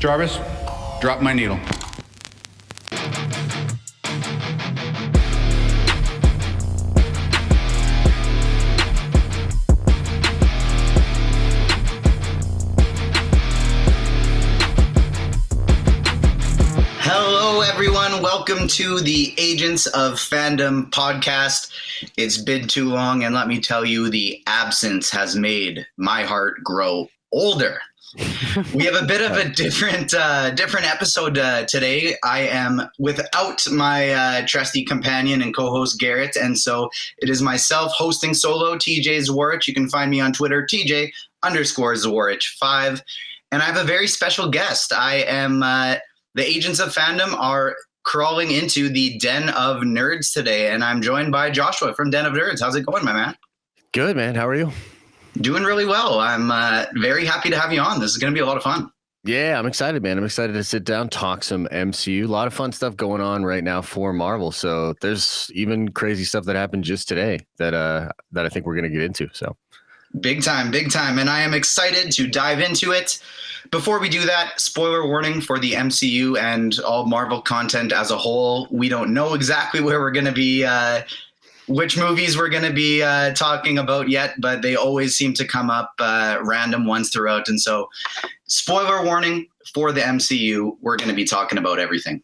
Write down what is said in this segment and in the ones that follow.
Jarvis, drop my needle. Hello, everyone. Welcome to the Agents of Fandom podcast. It's been too long, and let me tell you, the absence has made my heart grow older. We have a bit of a different episode today. I am without my trusty companion and co-host Garrett, and so it is myself hosting solo, TJ Zwarich. You can find me on Twitter, TJ_Zwarich5, and I have a very special guest. I am the Agents of Fandom are crawling into the Den of Nerds today, and I'm joined by Joshua from Den of Nerds. How's it going, my man? Good, man. How are you? Doing really well. I'm very happy to have you on. This is going to be a lot of fun. Yeah, I'm excited, man. I'm excited to sit down, talk some MCU. A lot of fun stuff going on right now for Marvel. So there's even crazy stuff that happened just today that I think we're going to get into. So big time. And I am excited to dive into it. Before we do that, spoiler warning for the MCU and all Marvel content as a whole. We don't know exactly where we're going to be which movies we're going to be talking about yet, but they always seem to come up random ones throughout. And so spoiler warning for the MCU, we're going to be talking about everything.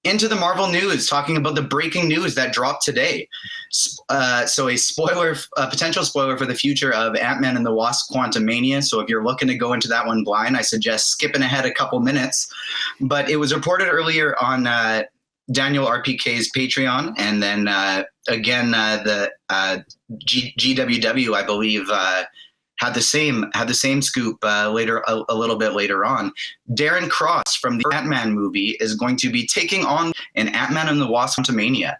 Into the Marvel news, talking about the breaking news that dropped today. So a potential spoiler for the future of Ant-Man and the Wasp Quantumania. So if you're looking to go into that one blind, I suggest skipping ahead a couple minutes. But it was reported earlier on Daniel RPK's Patreon, and then the GWW, I believe, had the same scoop later a little bit later on. Darren Cross from the Ant-Man movie is going to be taking on an Ant-Man and the Wasp Quantumania.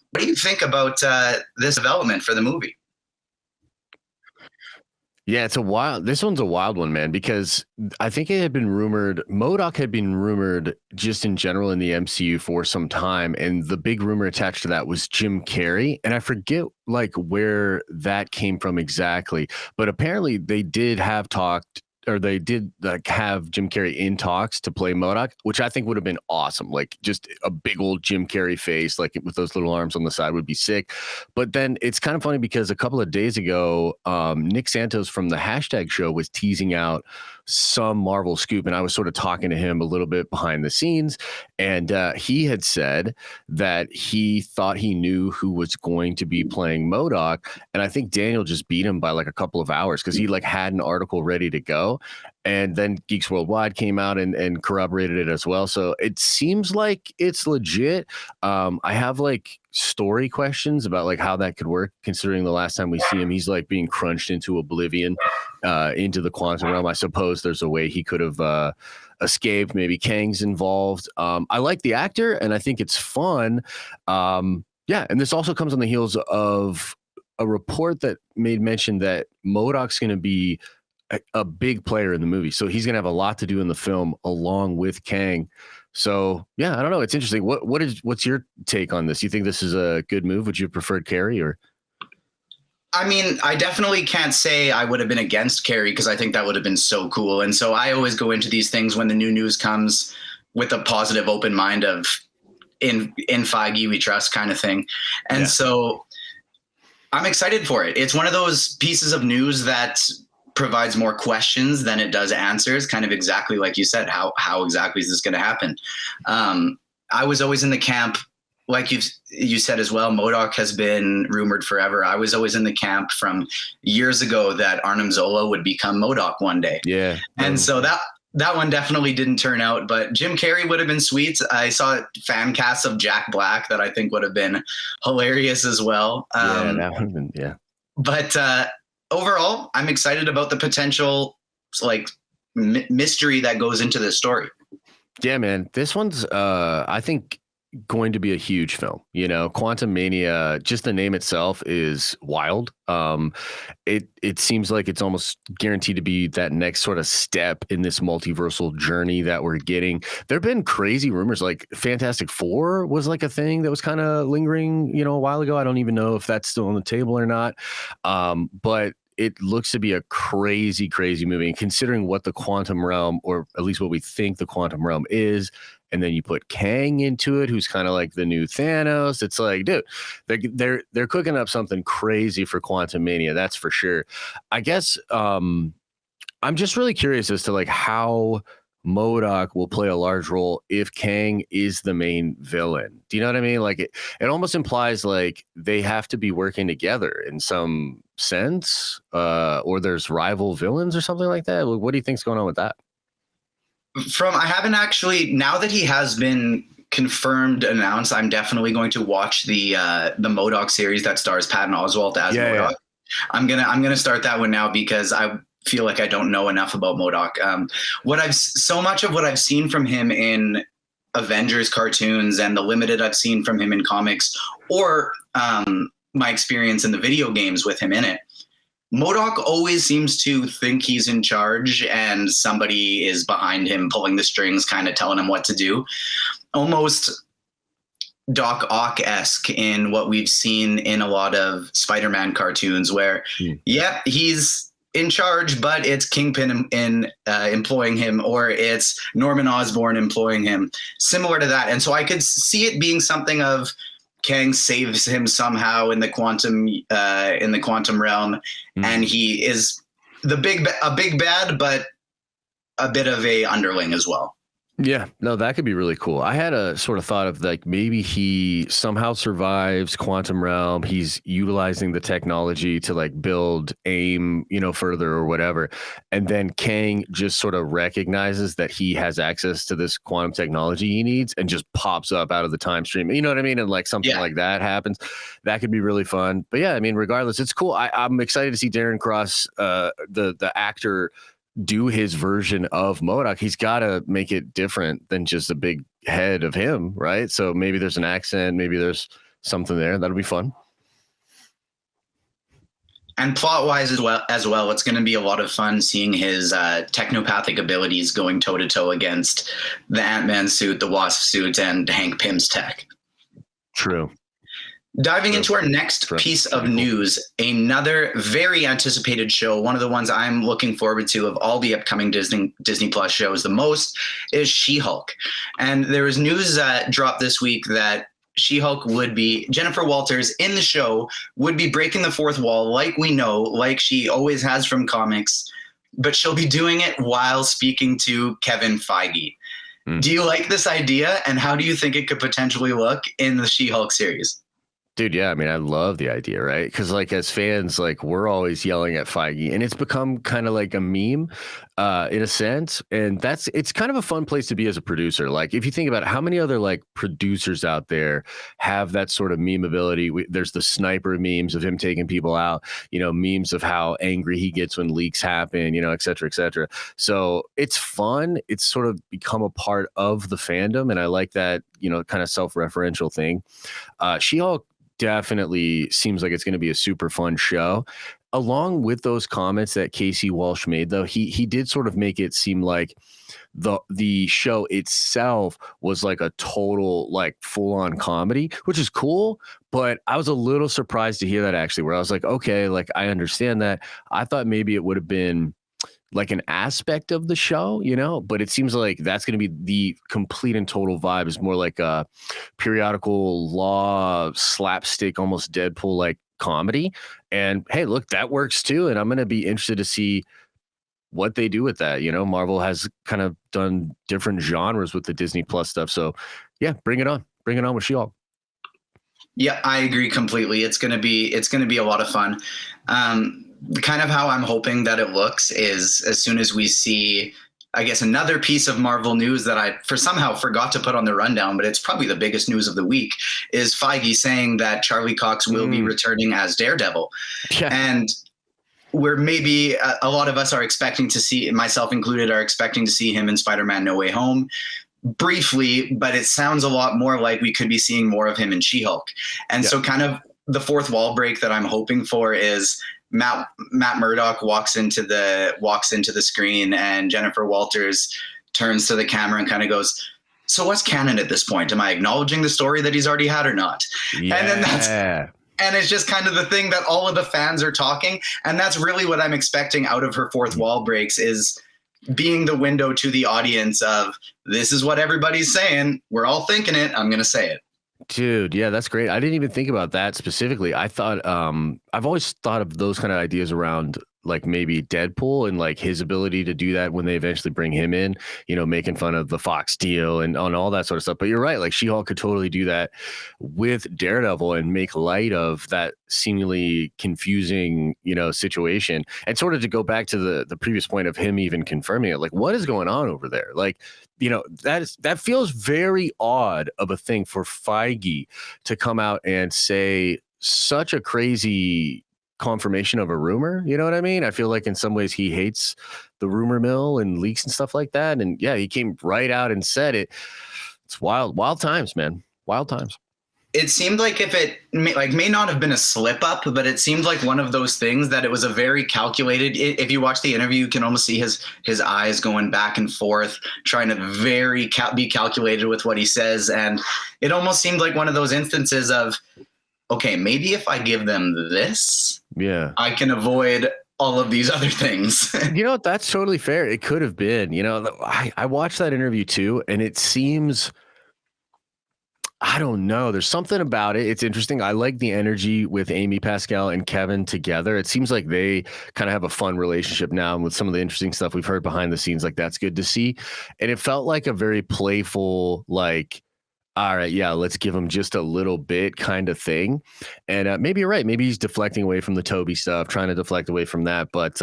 What do you think about this development for the movie? Yeah, this one's a wild one, man, because I think it had been rumored, MODOK had been rumored just in general in the MCU for some time. And the big rumor attached to that was Jim Carrey. And I forget where that came from exactly, but apparently they did have have Jim Carrey in talks to play MODOK, which I think would have been awesome. Like just a big old Jim Carrey face, like with those little arms on the side would be sick. But then it's kind of funny because a couple of days ago, Nick Santos from the Hashtag Show was teasing out some Marvel scoop, and I was sort of talking to him a little bit behind the scenes, and he had said that he thought he knew who was going to be playing MODOK, and I think Daniel just beat him by like a couple of hours because he had an article ready to go, and then Geeks Worldwide came out and corroborated it as well. So it seems like it's legit. I have story questions about how that could work, considering the last time we see him, he's being crunched into oblivion, into the quantum realm. I suppose there's a way he could have escaped. Maybe Kang's involved. I like the actor, and I think it's fun. And this also comes on the heels of a report that made mention that MODOK's going to be a big player in the movie, so he's going to have a lot to do in the film along with Kang. So yeah, I don't know. It's interesting. What's your take on this? You think this is a good move? Would you have preferred Carrey or? I mean, I definitely can't say I would have been against Carrey because I think that would have been so cool. And so I always go into these things when the new news comes with a positive, open mind of in Feige we trust kind of thing. And so I'm excited for it. It's one of those pieces of news that provides more questions than it does answers, kind of exactly like you said. How exactly is this going to happen? I was always in the camp, like you said as well, MODOK has been rumored forever. I was always in the camp from years ago that Arnim Zola would become MODOK one day. Yeah. And so that one definitely didn't turn out, but Jim Carrey would have been sweet. I saw fan casts of Jack Black that I think would have been hilarious as well. That would have been, yeah. But overall, I'm excited about the potential mystery that goes into this story. Yeah, man. This one's, I think, going to be a huge film. Quantumania, just the name itself is wild. It seems like it's almost guaranteed to be that next sort of step in this multiversal journey that we're getting. There've been crazy rumors, like Fantastic Four was a thing that was kind of lingering, a while ago. I don't even know if that's still on the table or not. But it looks to be a crazy, crazy movie. And considering what the quantum realm, or at least what we think the quantum realm is, and then you put Kang into it, who's kind of like the new Thanos. It's like, dude, they're cooking up something crazy for Quantumania. That's for sure. I guess I'm just really curious as to like how MODOK will play a large role if Kang is the main villain. Do you know what I mean? Like it almost implies like they have to be working together in some sense, or there's rival villains or something like that. What do you think's going on with that? I haven't actually, now that he has been confirmed, announced, I'm definitely going to watch the MODOK series that stars Patton Oswalt as MODOK. Yeah. I'm gonna start that one now because I feel like I don't know enough about MODOK. So much of what I've seen from him in Avengers cartoons and the limited I've seen from him in comics, or my experience in the video games with him in it, MODOK always seems to think he's in charge and somebody is behind him pulling the strings, kind of telling him what to do. Almost Doc Ock-esque in what we've seen in a lot of Spider-Man cartoons where, he's in charge, but it's Kingpin employing him, or it's Norman Osborn employing him, similar to that. And so I could see it being something of Kang saves him somehow in the quantum realm, and he is a big bad, but a bit of a underling as well. Yeah, no, that could be really cool. I had a sort of thought of like maybe he somehow survives quantum realm. He's utilizing the technology to like build AIM, further or whatever. And then Kang just sort of recognizes that he has access to this quantum technology he needs and just pops up out of the time stream. You know what I mean? And like something like that happens. That could be really fun. But yeah, I mean, regardless, it's cool. I'm excited to see Darren Cross, the actor, do his version of MODOK. He's got to make it different than just a big head of him, right? So maybe there's an accent, maybe there's something there. That'll be fun. And plot-wise as well, it's going to be a lot of fun seeing his technopathic abilities going toe-to-toe against the Ant-Man suit, the Wasp suit, and Hank Pym's tech. True. Diving into our next piece of news, another very anticipated show, one of the ones I'm looking forward to of all the upcoming Disney Plus shows the most, is She-Hulk. And there was news that dropped this week that She-Hulk would be, Jennifer Walters in the show would be breaking the fourth wall like we know, like she always has from comics, but she'll be doing it while speaking to Kevin Feige. Do you like this idea, and how do you think it could potentially look in the She-Hulk series? Dude, yeah, I mean, I love the idea, right? Because like as fans, like we're always yelling at Feige, and it's become kind of like a meme in a sense. And it's kind of a fun place to be as a producer. Like if you think about it, how many other like producers out there have that sort of meme ability? There's the sniper memes of him taking people out, memes of how angry he gets when leaks happen, et cetera, et cetera. So it's fun. It's sort of become a part of the fandom. And I like that, kind of self-referential thing. She-Hulk definitely seems like it's going to be a super fun show. Along with those comments that Casey Walsh made, though, he did sort of make it seem like the show itself was like a total like full-on comedy, which is cool. But I was a little surprised to hear that, actually, where I was like, okay, like I understand that. I thought maybe it would have been like an aspect of the show, but it seems like that's going to be the complete and total vibe. Is more like a periodical law slapstick, almost Deadpool like comedy. And hey, look, that works too. And I'm going to be interested to see what they do with that. Marvel has kind of done different genres with the Disney Plus stuff. So yeah, bring it on with She-Hulk. Yeah, I agree completely. It's going to be a lot of fun. Kind of how I'm hoping that it looks is as soon as we see, I guess, another piece of Marvel news that I somehow forgot to put on the rundown, but it's probably the biggest news of the week, is Feige saying that Charlie Cox will be returning as Daredevil. Yeah. And where maybe a lot of us are expecting to see, myself included, are expecting to see him in Spider-Man No Way Home briefly, but it sounds a lot more like we could be seeing more of him in She-Hulk. And so kind of the fourth wall break that I'm hoping for is Matt Murdock walks into the screen, and Jennifer Walters turns to the camera and kind of goes, "So what's canon at this point? Am I acknowledging the story that he's already had or not?" Yeah. And then And it's just kind of the thing that all of the fans are talking. And that's really what I'm expecting out of her fourth wall breaks, is being the window to the audience of, this is what everybody's saying. We're all thinking it. I'm going to say it. Dude, yeah, that's great. I didn't even think about that specifically. I thought I've always thought of those kind of ideas around like maybe Deadpool and like his ability to do that when they eventually bring him in, making fun of the Fox deal and on all that sort of stuff. But you're right, like She-Hulk could totally do that with Daredevil and make light of that seemingly confusing, situation. And sort of to go back to the previous point of him even confirming it, like what is going on over there? Like, that feels very odd of a thing for Feige to come out and say such a crazy confirmation of a rumor. You know what I mean? I feel like in some ways he hates the rumor mill and leaks and stuff like that. And yeah, he came right out and said it. It's wild times, man. Wild times. It seemed like if it may not have been a slip up, but it seemed like one of those things that it was a very calculated. If you watch the interview, you can almost see his eyes going back and forth, trying to be calculated with what he says. And it almost seemed like one of those instances of, okay, maybe if I give them this, I can avoid all of these other things. That's totally fair. It could have been, I watched that interview too, and it seems, I don't know. There's something about it. It's interesting. I like the energy with Amy Pascal and Kevin together. It seems like they kind of have a fun relationship now. And with some of the interesting stuff we've heard behind the scenes, like that's good to see. And it felt like a very playful, like, all right, yeah, let's give him just a little bit kind of thing. And maybe you're right. Maybe he's deflecting away from the Toby stuff, trying to deflect away from that. But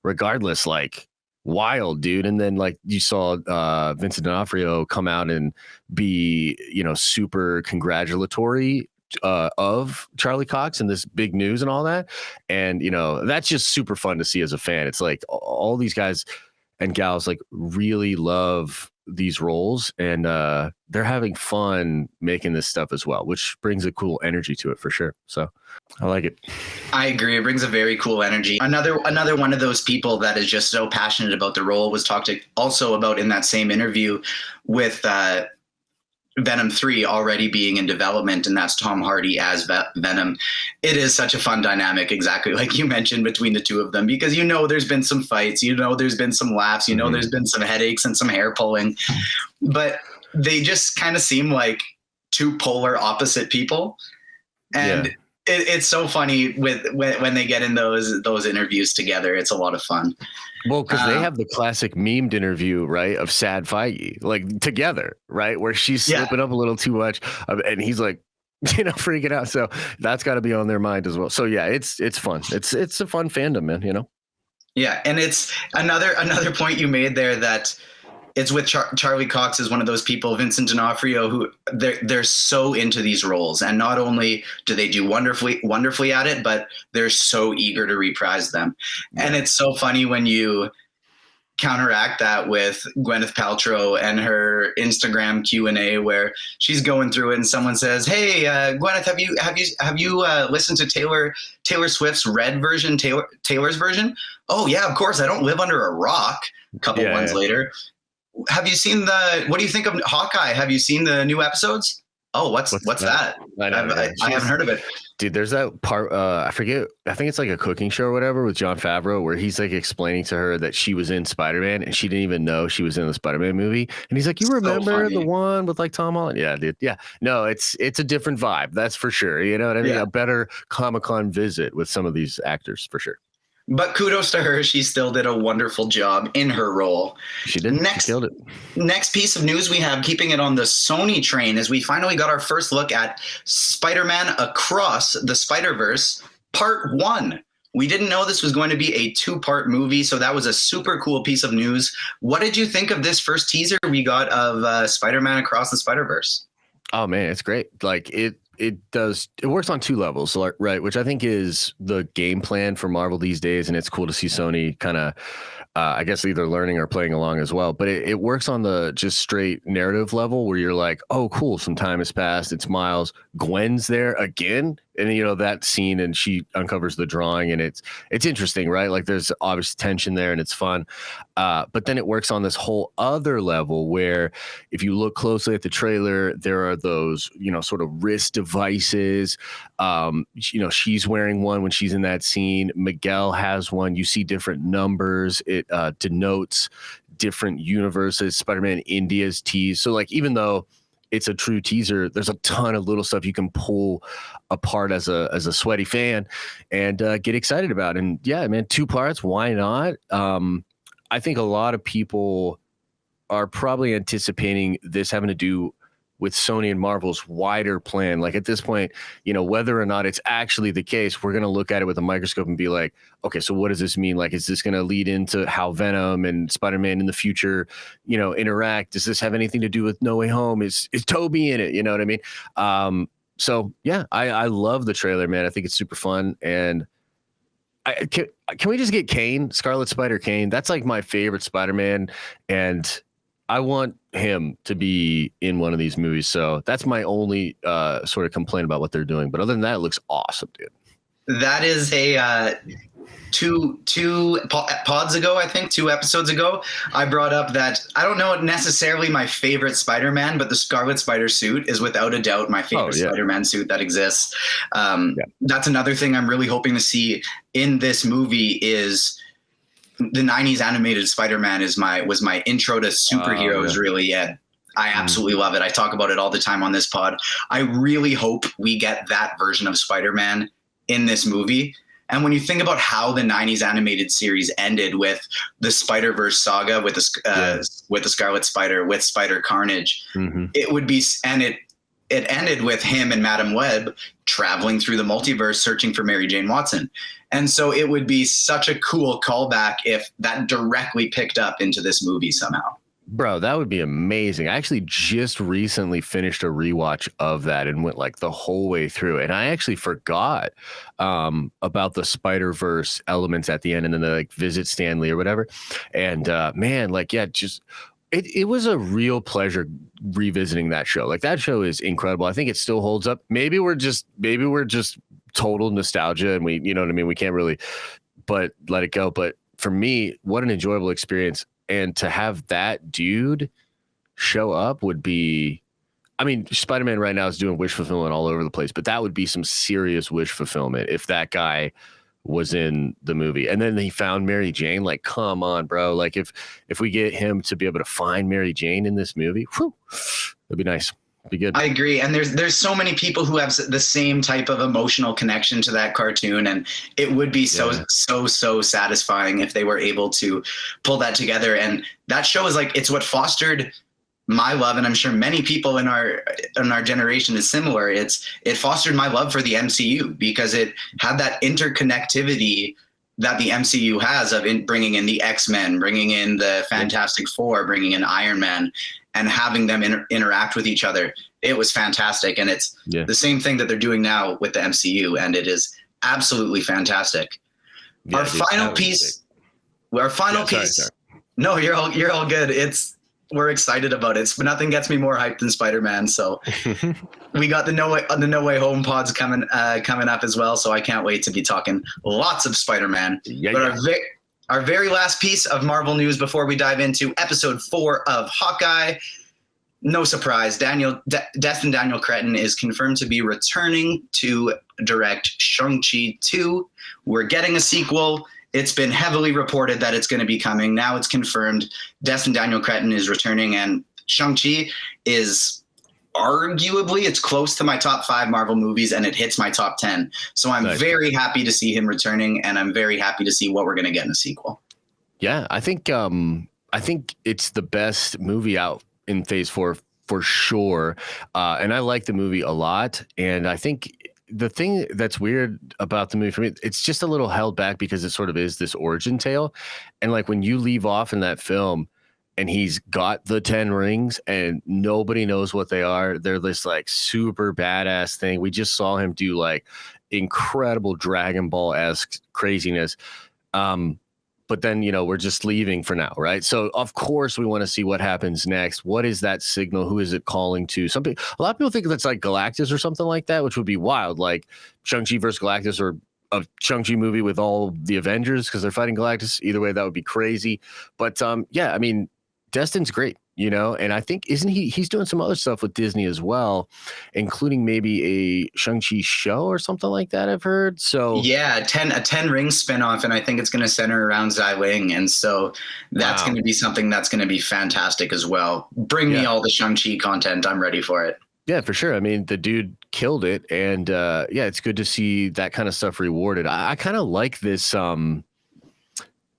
regardless, like, wild, dude. And then like you saw Vincent D'Onofrio come out and be, super congratulatory of Charlie Cox and this big news and all that. And, that's just super fun to see as a fan. It's like all these guys and gals like really love these roles, and they're having fun making this stuff as well, which brings a cool energy to it for sure. So I like it. I agree. It brings a very cool energy. Another one of those people that is just so passionate about the role was talked also about in that same interview with Venom 3 already being in development, and that's Tom Hardy as Venom. It is such a fun dynamic, exactly like you mentioned, between the two of them, because there's been some fights, there's been some laughs, there's been some headaches and some hair pulling, but they just kind of seem like two polar opposite people. And it's so funny when they get in those interviews together. It's a lot of fun. Well, because they have the classic memed interview, right, of Sad Feige, like together, right, where she's slipping up a little too much, and he's like, freaking out. So that's got to be on their mind as well. So yeah, it's fun. It's a fun fandom, man. Yeah, and it's another point you made there that it's with Charlie Cox is one of those people, Vincent D'Onofrio, who they're so into these roles, and not only do they do wonderfully at it, but they're so eager to reprise them. Yeah. And it's so funny when you counteract that with Gwyneth Paltrow and her Instagram Q&A, where she's going through it and someone says, "Hey, Gwyneth, have you listened to Taylor Swift's Red version, Taylor's version?" "Oh yeah, of course. I don't live under a rock." A couple ones later. "Have you seen what do you think of Hawkeye? Have you seen the new episodes?" "Oh, what's that? I haven't heard of it." Dude, there's that part, I forget, I think it's like a cooking show or whatever with Jon Favreau, where he's like explaining to her that she was in Spider-Man and she didn't even know she was in the Spider-Man movie. And he's like, "You remember the one with like Tom Holland?" Yeah, dude. Yeah. No, it's a different vibe. That's for sure. You know what I mean? Yeah. A better Comic-Con visit with some of these actors for sure. But kudos to her. She still did a wonderful job in her role. She did. She killed it. Next piece of news we have, keeping it on the Sony train, is we finally got our first look at Spider-Man Across the Spider-Verse Part 1. We didn't know this was going to be a 2-part movie, so that was a super cool piece of news. What did you think of this first teaser we got of Spider-Man Across the Spider-Verse? Oh, man, it's great. Like it works on 2 levels, right? Which I think is the game plan for Marvel these days. And it's cool to see Sony kind of, I guess, either learning or playing along as well. But it works on the just straight narrative level where you're like, oh, cool, some time has passed. It's Miles. Gwen's there again. And you know that scene, and she uncovers the drawing, and it's interesting, right? Like there's obvious tension there, and it's fun. But then it works on this whole other level where, if you look closely at the trailer, there are those, you know, sort of wrist devices. You know, she's wearing one when she's in that scene. Miguel has one. You see different numbers. It denotes different universes. Spider-Man India's tease. So like, even though it's a true teaser, there's a ton of little stuff you can pull apart as a sweaty fan and get excited about. And yeah, man, 2 parts, why not? I think a lot of people are probably anticipating this having to do with Sony and Marvel's wider plan. Like at this point, you know, whether or not it's actually the case, we're going to look at it with a microscope and be like, okay, so what does this mean? Like, is this going to lead into how Venom and Spider-Man in the future, you know, interact? Does this have anything to do with No Way Home? Is Toby in it? You know what I mean? So yeah, I love the trailer, man. I think it's super fun. And can we just get Kane, Scarlet Spider Kane? That's like my favorite Spider-Man. And I want him to be in one of these movies. So that's my only sort of complaint about what they're doing. But other than that, it looks awesome, dude. That is a two pods ago, I think 2 episodes ago, I brought up that I don't know necessarily my favorite Spider-Man, but the Scarlet Spider suit is without a doubt my favorite Spider-Man suit that exists. That's another thing I'm really hoping to see in this movie is the 90s animated Spider-Man was my intro to superheroes, really. Yeah, I absolutely love it. I talk about it all the time on this pod. I really hope we get that version of Spider-Man in this movie. And when you think about how the 90s animated series ended with the Spider-Verse saga with the Scarlet Spider, with Spider Carnage, it would be, and it ended with him and Madam Web traveling through the multiverse searching for Mary Jane Watson. And so it would be such a cool callback if that directly picked up into this movie somehow. Bro, that would be amazing. I actually just recently finished a rewatch of that and went like the whole way through. And I actually forgot about the Spider-Verse elements at the end, and then they like visit Stanley or whatever. And man, like, yeah, just it was a real pleasure revisiting that show. Like that show is incredible. I think it still holds up. Maybe we're just total nostalgia and we, you know what I mean? We can't really but let it go. But for me, what an enjoyable experience. And to have that dude show up would be, I mean, Spider-Man right now is doing wish fulfillment all over the place, but that would be some serious wish fulfillment if that guy was in the movie. And then he found Mary Jane. Like, come on, bro. Like if we get him to be able to find Mary Jane in this movie, whew, that'd be nice. Be good. I agree. And there's so many people who have the same type of emotional connection to that cartoon. And it would be so satisfying if they were able to pull that together. And that show is like, it's what fostered my love. And I'm sure many people in our generation is similar. It fostered my love for the MCU because it had that interconnectivity that the MCU has of bringing in the X-Men, bringing in the Fantastic Four, bringing in Iron Man, and having them interact with each other. It was fantastic. And it's the same thing that they're doing now with the MCU. And it is absolutely fantastic. Yeah, our final piece. Sorry. No, you're all good. We're excited about it. But nothing gets me more hyped than Spider-Man. So we got the No Way Home pods coming up as well. So I can't wait to be talking lots of Spider-Man. Our very last piece of Marvel news before we dive into episode 4 of Hawkeye. No surprise, Destin Daniel Cretton is confirmed to be returning to direct Shang-Chi 2. We're getting a sequel. It's been heavily reported that it's going to be coming. Now it's confirmed. Destin Daniel Cretton is returning, and Shang-Chi is arguably, it's close to my top 5 Marvel movies, and it hits my top 10. So I'm very happy to see him returning, and I'm very happy to see what we're going to get in the sequel. Yeah, I think it's the best movie out in Phase 4 for sure. And I like the movie a lot. And I think the thing that's weird about the movie for me, it's just a little held back because it sort of is this origin tale. And like when you leave off in that film and he's got the 10 rings and nobody knows what they are, they're this like super badass thing. We just saw him do like incredible Dragon Ball-esque craziness. but then, we're just leaving for now, right? So of course we want to see what happens next. What is that signal? Who is it calling to? A lot of people think that's like Galactus or something like that, which would be wild, like Shang-Chi versus Galactus, or a Shang-Chi movie with all the Avengers because they're fighting Galactus. Either way, that would be crazy. But yeah, I mean, Destin's great, and I think he's doing some other stuff with Disney as well, including maybe a Shang-Chi show or something like that, I've heard. So yeah, a 10 ring spinoff, and I think it's going to center around Xiling, and so that's going to be something that's going to be fantastic as well. Bring me all the Shang-Chi content. I'm ready for it. Yeah, for sure. I mean, the dude killed it, and yeah, it's good to see that kind of stuff rewarded. I kind of like this.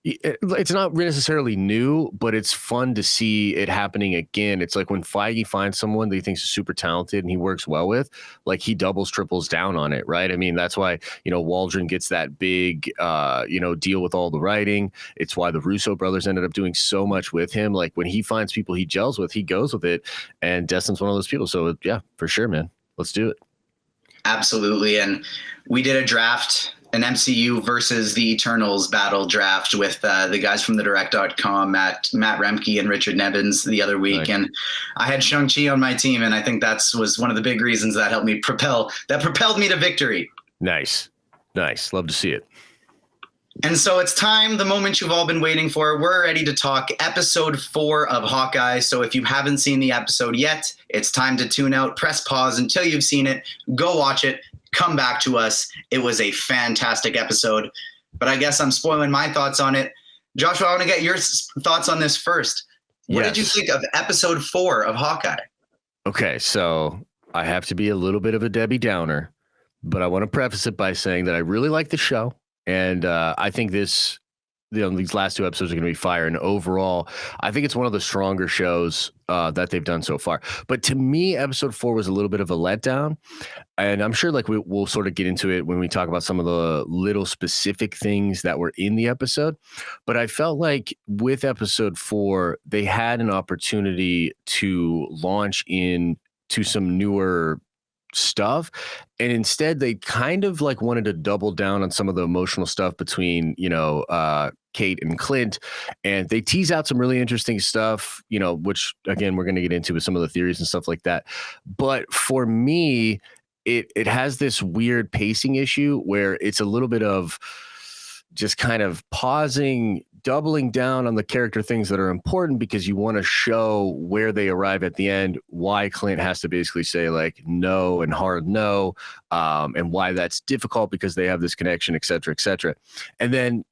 It's not necessarily new, but it's fun to see it happening again. It's like when Feige finds someone that he thinks is super talented and he works well with, like he doubles, triples down on it, right? I mean, that's why, Waldron gets that big, deal with all the writing. It's why the Russo brothers ended up doing so much with him. Like when he finds people he gels with, he goes with it. And Destin's one of those people. So yeah, for sure, man. Let's do it. Absolutely. And we did a draft, an MCU versus the Eternals battle draft with the guys from the direct.com, Matt Remke and Richard Nevins the other week. Nice. And I had Shang-Chi on my team, and I think was one of the big reasons that helped me propelled me to victory. Nice. Love to see it. And so it's time, the moment you've all been waiting for. We're ready to talk episode 4 of Hawkeye. So if you haven't seen the episode yet, it's time to tune out, press pause until you've seen it, go watch it, come back to us. It was a fantastic episode, but I guess I'm spoiling my thoughts on it. Joshua, I want to get your thoughts on this first. What did you think of episode 4 of Hawkeye? Okay, so I have to be a little bit of a Debbie Downer, but I want to preface it by saying that I really like the show. And I think these last 2 episodes are going to be fire. And overall, I think it's one of the stronger shows that they've done so far. But to me, episode 4 was a little bit of a letdown. And I'm sure we'll sort of get into it when we talk about some of the little specific things that were in the episode. But I felt like with episode 4, they had an opportunity to launch into some newer stuff, and instead they kind of like wanted to double down on some of the emotional stuff between Kate and Clint, and they tease out some really interesting stuff, which again we're going to get into with some of the theories and stuff like that. But for me, it has this weird pacing issue where it's a little bit of just kind of pausing, doubling down on the character things that are important because you want to show where they arrive at the end, why Clint has to basically say like no and hard no, and why that's difficult because they have this connection, et cetera, et cetera. And then,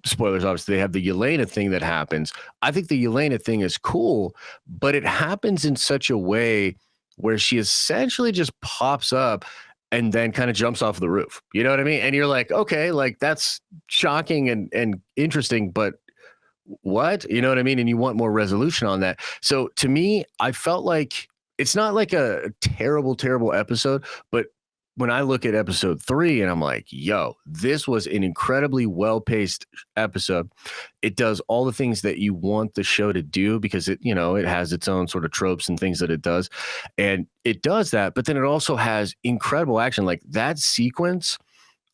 spoilers, obviously, they have the Yelena thing that happens. I think the Yelena thing is cool, but it happens in such a way where she essentially just pops up and then kind of jumps off the roof. You know what I mean? And you're like, okay, like that's shocking and interesting, but what? You know what I mean? And you want more resolution on that. So to me, I felt like it's not like a terrible, terrible episode, but when I look at episode 3 and I'm like, yo, this was an incredibly well-paced episode. It does all the things that you want the show to do because it has its own sort of tropes and things that it does. And it does that, but then it also has incredible action. Like that sequence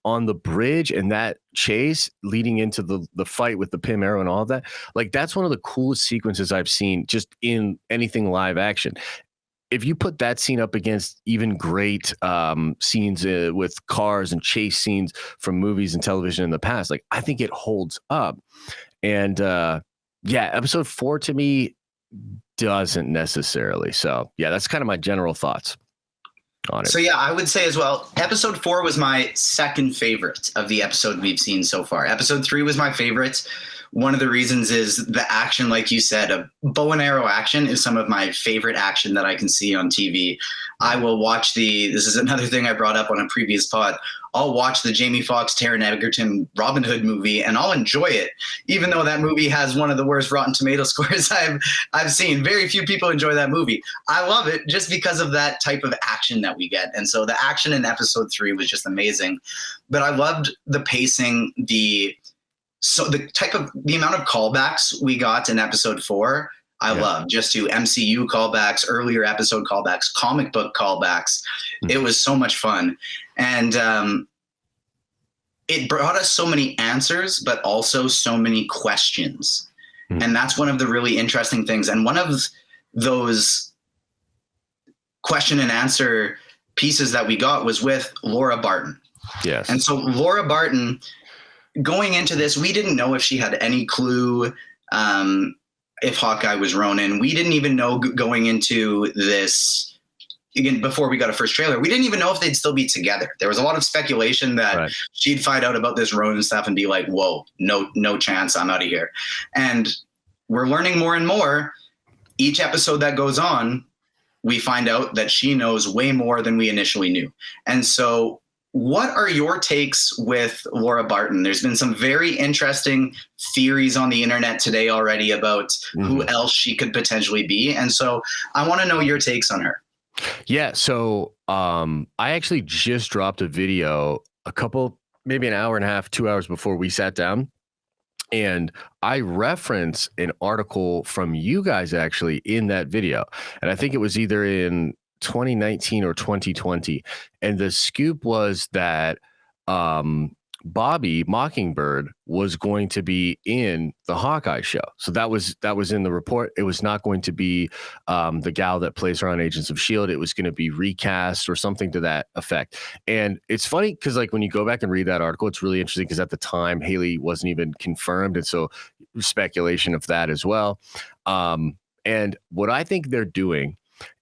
on the bridge and that chase leading into the fight with the Pym arrow and all of that. Like that's one of the coolest sequences I've seen just in anything live action. If you put that scene up against even great scenes with cars and chase scenes from movies and television in the past, like I think it holds up. And episode 4 to me doesn't necessarily. So yeah, that's kind of my general thoughts on it. So yeah, I would say as well, episode 4 was my second favorite of the episode we've seen so far. Episode 3 was my favorite. One of the reasons is the action, like you said, a bow and arrow action is some of my favorite action that I can see on TV. I will watch this is another thing I brought up on a previous pod. I'll watch the Jamie Foxx, Taron Egerton Robin Hood movie and I'll enjoy it, even though that movie has one of the worst Rotten Tomato scores I've seen. Very few people enjoy that movie. I love it just because of that type of action that we get. And so the action in episode 3 was just amazing. But I loved the pacing, the amount of callbacks we got in episode 4, I love just to MCU callbacks, earlier episode callbacks, comic book callbacks. It was so much fun. And it brought us so many answers, but also so many questions. And that's one of the really interesting things. And one of those question and answer pieces that we got was with Laura Barton. Yes. And so Laura Barton, going into this, we didn't know if she had any clue if Hawkeye was Ronin. We didn't even know going into this, again, before we got a first trailer, we didn't even know if they'd still be together. There was a lot of speculation that she'd find out about this Ronin stuff and be like, whoa, no chance, I'm out of here. And we're learning more and more. Each episode that goes on, we find out that she knows way more than we initially knew. And so what are your takes with Laura Barton? There's been some very interesting theories on the internet today already about who else she could potentially be. And so I want to know your takes on her. Yeah. So I actually just dropped a video maybe an hour and a half, 2 hours before we sat down. And I reference an article from you guys actually in that video. And I think it was either in 2019 or 2020. And the scoop was that Bobby Mockingbird was going to be in the Hawkeye show. So that was in the report. It was not going to be the gal that plays her on Agents of S.H.I.E.L.D. It was going to be recast or something to that effect. And it's funny because like when you go back and read that article, it's really interesting because at the time Haley wasn't even confirmed. And so speculation of that as well. And what I think they're doing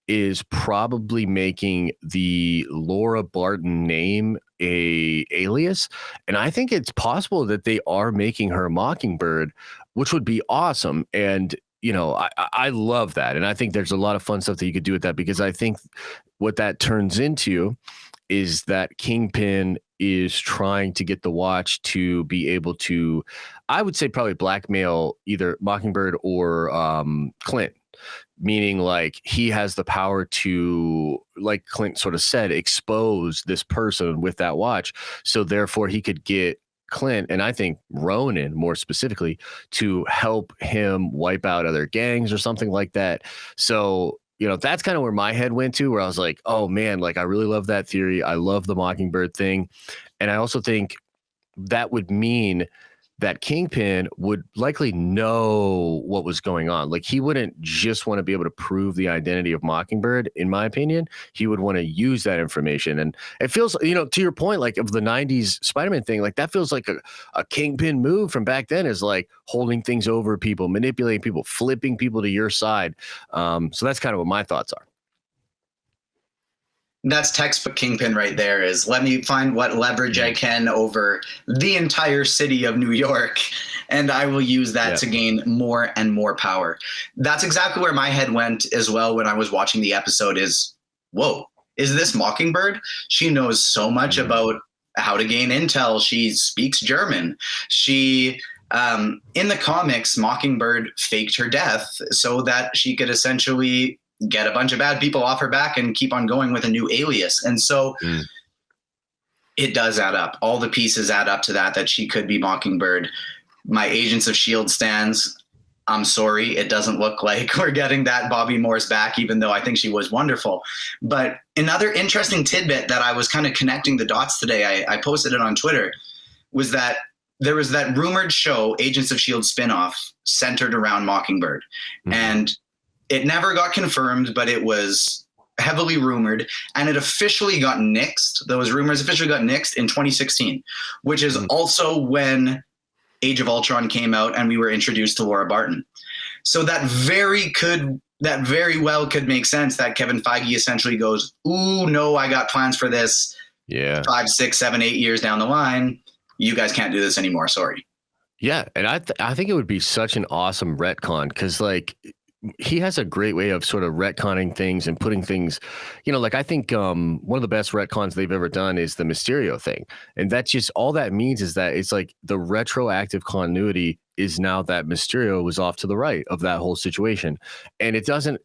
is probably making the Laura Barton name a alias. And I think it's possible that they are making her Mockingbird, which would be awesome. And, you know, I love that. And I think there's a lot of fun stuff that you could do with that, because I think what that turns into is that Kingpin is trying to get the Watch to be able to, I would say probably blackmail either Mockingbird or Clint. Meaning like he has the power to, like Clint sort of said, expose this person with that watch. So therefore he could get Clint, and I think Ronin more specifically, to help him wipe out other gangs or something like that. So, you know, that's kind of where my head went to, where I was like, oh man, like I really love that theory. I love the Mockingbird thing. And I also think that would mean that Kingpin would likely know what was going on. Like he wouldn't just want to be able to prove the identity of Mockingbird, in my opinion. He would want to use that information. And it feels, you know, to your point, like of the 90s Spider-Man thing, like that feels like a Kingpin move from back then, is like holding things over people, manipulating people, flipping people to your side. So that's kind of what my thoughts are. That's textbook Kingpin right there, is let me find what leverage I can over the entire city of New York, and I will use that to gain more and more power. That's exactly where my head went as well when I was watching the episode is, whoa, is this Mockingbird? She knows so much about how to gain intel. She speaks German. She, in the comics, Mockingbird faked her death so that she could essentially get a bunch of bad people off her back and keep on going with a new alias. And so it does add up. All the pieces add up to that she could be Mockingbird. My Agents of S.H.I.E.L.D. stands, I'm sorry, it doesn't look like we're getting that Bobby Morse back, even though I think she was wonderful. But another interesting tidbit that I was kind of connecting the dots today, I posted it on Twitter, was that there was that rumored show, Agents of S.H.I.E.L.D. spinoff, centered around Mockingbird. And it never got confirmed, but it was heavily rumored, and it officially got nixed. Those rumors officially got nixed in 2016, which is also when Age of Ultron came out and we were introduced to Laura Barton. So that very well could make sense that Kevin Feige essentially goes, ooh, no, I got plans for this 5, 6, 7, 8 years down the line. You guys can't do this anymore. Sorry. Yeah. And I think it would be such an awesome retcon, because like, he has a great way of sort of retconning things and putting things, you know, like I think one of the best retcons they've ever done is the Mysterio thing. And that's just, all that means is that it's like the retroactive continuity is now that Mysterio was off to the right of that whole situation. And it doesn't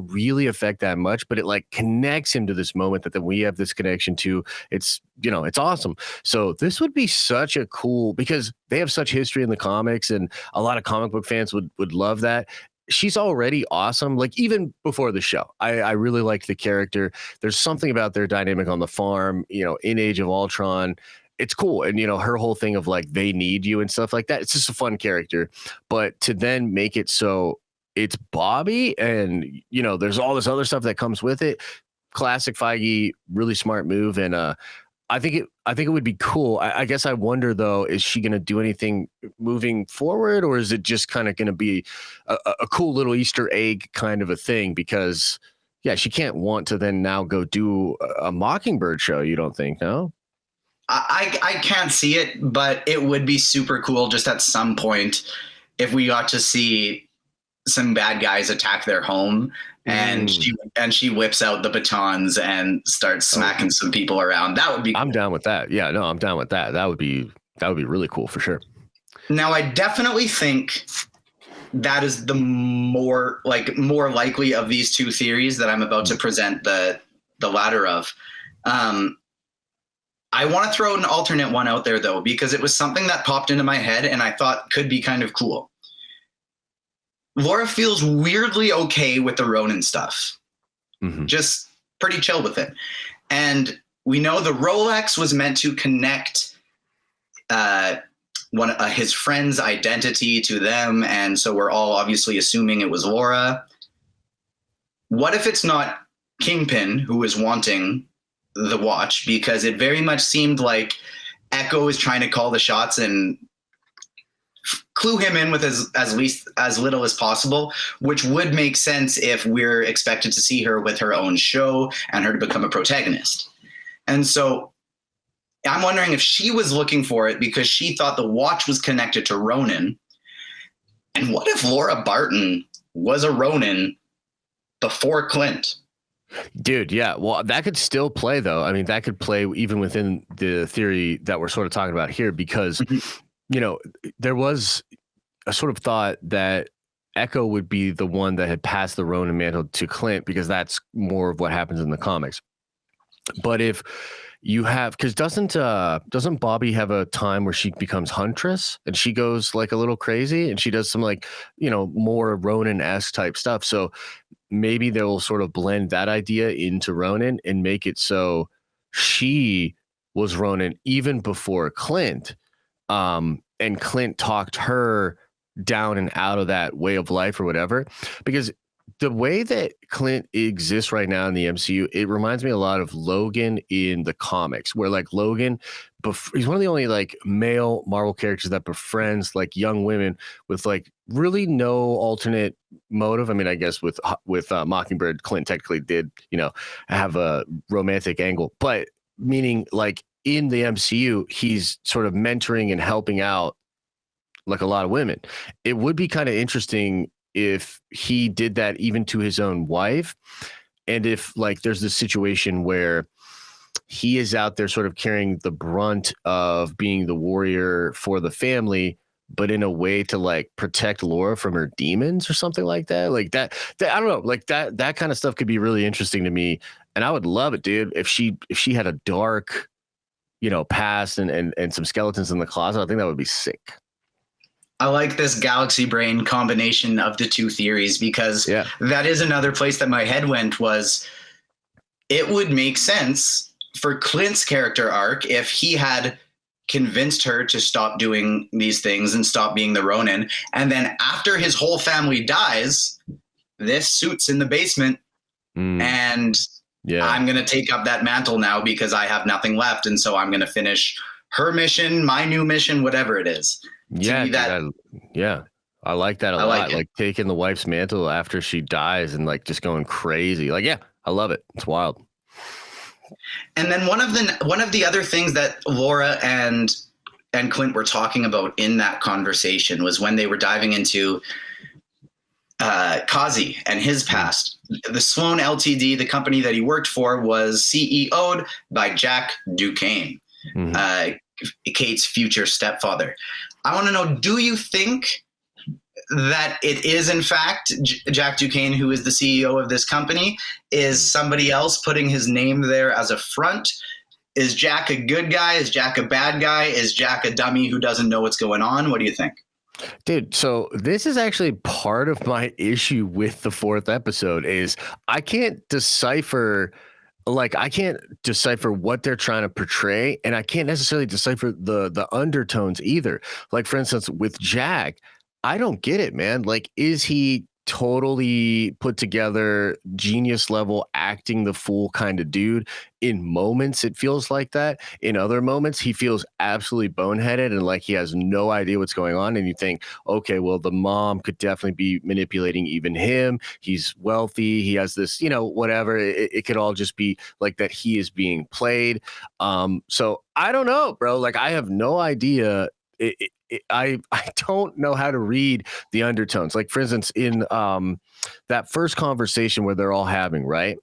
really affect that much, but it like connects him to this moment that then we have this connection to. It's, you know, it's awesome. So this would be such a cool, because they have such history in the comics and a lot of comic book fans would love that. She's already awesome. Like even before the show, I really liked the character. There's something about their dynamic on the farm, you know, in Age of Ultron. it's cool. And, her whole thing of like, they need you and stuff like that. It's just a fun character. But to then make it so it's Bobby and, there's all this other stuff that comes with it. Classic Feige, really smart move. And I think it would be cool. I guess I wonder, though, is she going to do anything moving forward, or is it just kind of going to be a cool little Easter egg kind of a thing? Because, yeah, she can't want to then now go do a Mockingbird show, you don't think, no? I can't see it, but it would be super cool just at some point if we got to see some bad guys attack their home and she whips out the batons and starts smacking some people around. That would be cool. I'm down with that. Yeah, no, I'm down with that. That would be really cool for sure. Now, I definitely think that is the more likely of these two theories that I'm about to present the latter of. I want to throw an alternate one out there, though, because it was something that popped into my head and I thought could be kind of cool. Laura feels weirdly okay with the Ronin stuff. Mm-hmm. Just pretty chill with it. And we know the Rolex was meant to connect his friend's identity to them. And so we're all obviously assuming it was Laura. What if it's not Kingpin who is wanting the watch? Because it very much seemed like Echo is trying to call the shots and clue him in with as little as possible, which would make sense if we're expected to see her with her own show and her to become a protagonist. And so I'm wondering if she was looking for it because she thought the watch was connected to Ronin. And what if Laura Barton was a Ronin before Clint? Dude, yeah. Well, that could still play, though. I mean, that could play even within the theory that we're sort of talking about here because there was a sort of thought that Echo would be the one that had passed the Ronin mantle to Clint because that's more of what happens in the comics. But if you have, because doesn't Bobby have a time where she becomes Huntress and she goes like a little crazy and she does some like, more Ronin-esque type stuff. So maybe they'll sort of blend that idea into Ronin and make it so she was Ronin even before Clint. And Clint talked her down and out of that way of life or whatever, because the way that Clint exists right now in the MCU, it reminds me a lot of Logan in the comics, where like Logan, he's one of the only like male Marvel characters that befriends like young women with like really no alternate motive. I mean, I guess with Mockingbird, Clint technically did, have a romantic angle, but meaning like in the MCU, he's sort of mentoring and helping out like a lot of women. It would be kind of interesting if he did that even to his own wife. And if like there's this situation where he is out there sort of carrying the brunt of being the warrior for the family, but in a way to like protect Laura from her demons or something like that. Like that I don't know, like that kind of stuff could be really interesting to me. And I would love it, dude, if she had a dark, past and some skeletons in the closet. I think that would be sick. I like this galaxy brain combination of the two theories because that is another place that my head went was it would make sense for Clint's character arc if he had convinced her to stop doing these things and stop being the Ronin. And then after his whole family dies, this suit's in the basement and I'm going to take up that mantle now because I have nothing left. And so I'm going to finish her mission, my new mission, whatever it is. Yeah. I like that a lot. Like taking the wife's mantle after she dies and like just going crazy. Like, yeah, I love it. It's wild. And then one of the other things that Laura and Clint were talking about in that conversation was when they were diving into Kazi and his past. The Sloan Ltd, the company that he worked for, was CEO'd by Jack Duquesne, Kate's future stepfather. I want to know, do you think that it is in fact Jack Duquesne who is the CEO of this company? Is somebody else putting his name there as a front? Is Jack a good guy? Is Jack a bad guy? Is Jack a dummy who doesn't know what's going on? What do you think? Dude, so this is actually part of my issue with the fourth episode is I can't decipher like I can't decipher what they're trying to portray, and I can't necessarily decipher the undertones either. Like for instance, with Jack, I don't get it, man. Like, is he totally put together, genius level, acting the fool kind of dude? In moments, it feels like that. In other moments, he feels absolutely boneheaded and like he has no idea what's going on. And you think, okay, well, the mom could definitely be manipulating even him. He's wealthy. He has this, whatever. It could all just be like that he is being played. So I don't know, bro. Like, I have no idea. I don't know how to read the undertones. Like, for instance, in that first conversation where they're all having, right?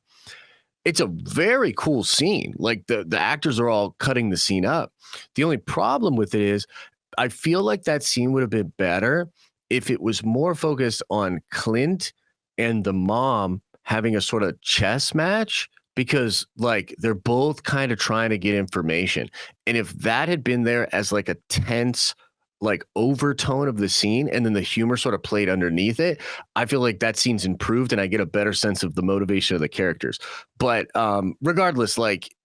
It's a very cool scene. Like the actors are all cutting the scene up. The only problem with it is I feel like that scene would have been better if it was more focused on Clint and the mom having a sort of chess match, because like they're both kind of trying to get information. And if that had been there as like a tense like overtone of the scene and then the humor sort of played underneath it, I feel like that scene's improved and I get a better sense of the motivation of the characters. But regardless, like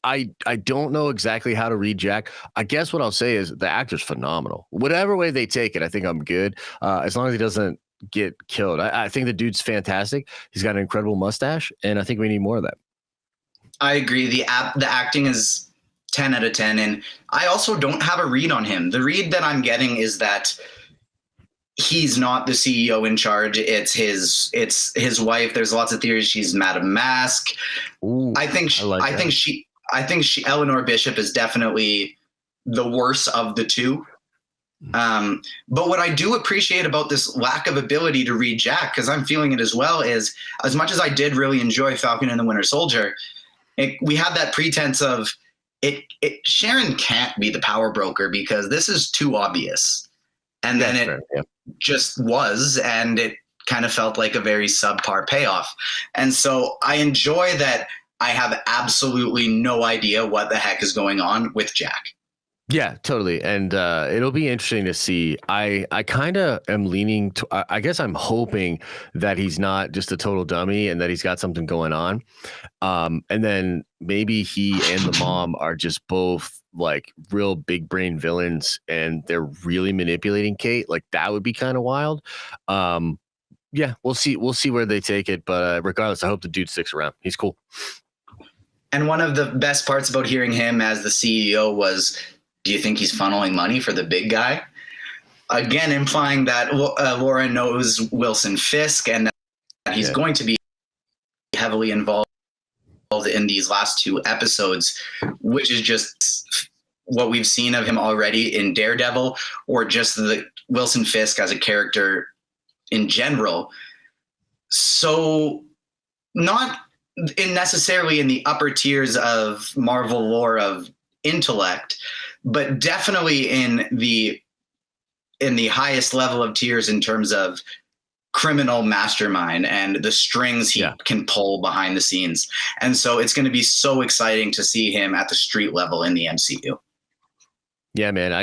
I don't know exactly how to read Jack. I guess what I'll say is the actor's phenomenal. Whatever way they take it, I think I'm good. As long as he doesn't get killed. I think the dude's fantastic. He's got an incredible mustache, and I think we need more of that. I agree. The acting is 10 out of 10. And I also don't have a read on him. The read that I'm getting is that he's not the CEO in charge. It's his wife. There's lots of theories she's Madame Mask. Ooh, I think she Eleanor Bishop is definitely the worst of the two. But what I do appreciate about this lack of ability to read Jack, because I'm feeling it as well, is as much as I did really enjoy Falcon and the Winter Soldier, we had that pretense of Sharon can't be the power broker because this is too obvious. And then it just was, and it kind of felt like a very subpar payoff. And so I enjoy that I have absolutely no idea what the heck is going on with Jack. Yeah, totally. And it'll be interesting to see. I kind of am leaning to, I guess I'm hoping that he's not just a total dummy and that he's got something going on. And then maybe he and the mom are just both like real big brain villains and they're really manipulating Kate. Like that would be kind of wild. Yeah, we'll see. We'll see where they take it. But regardless, I hope the dude sticks around. He's cool. And one of the best parts about hearing him as the CEO was, do you think he's funneling money for the big guy? Again, implying that Laura knows Wilson Fisk and that he's going to be heavily involved in these last two episodes, which is just what we've seen of him already in Daredevil, or just the Wilson Fisk as a character in general. So not necessarily in the upper tiers of Marvel lore of intellect, but definitely in the highest level of tiers in terms of criminal mastermind and the strings he can pull behind the scenes. And so it's going to be so exciting to see him at the street level in the MCU. Yeah, man.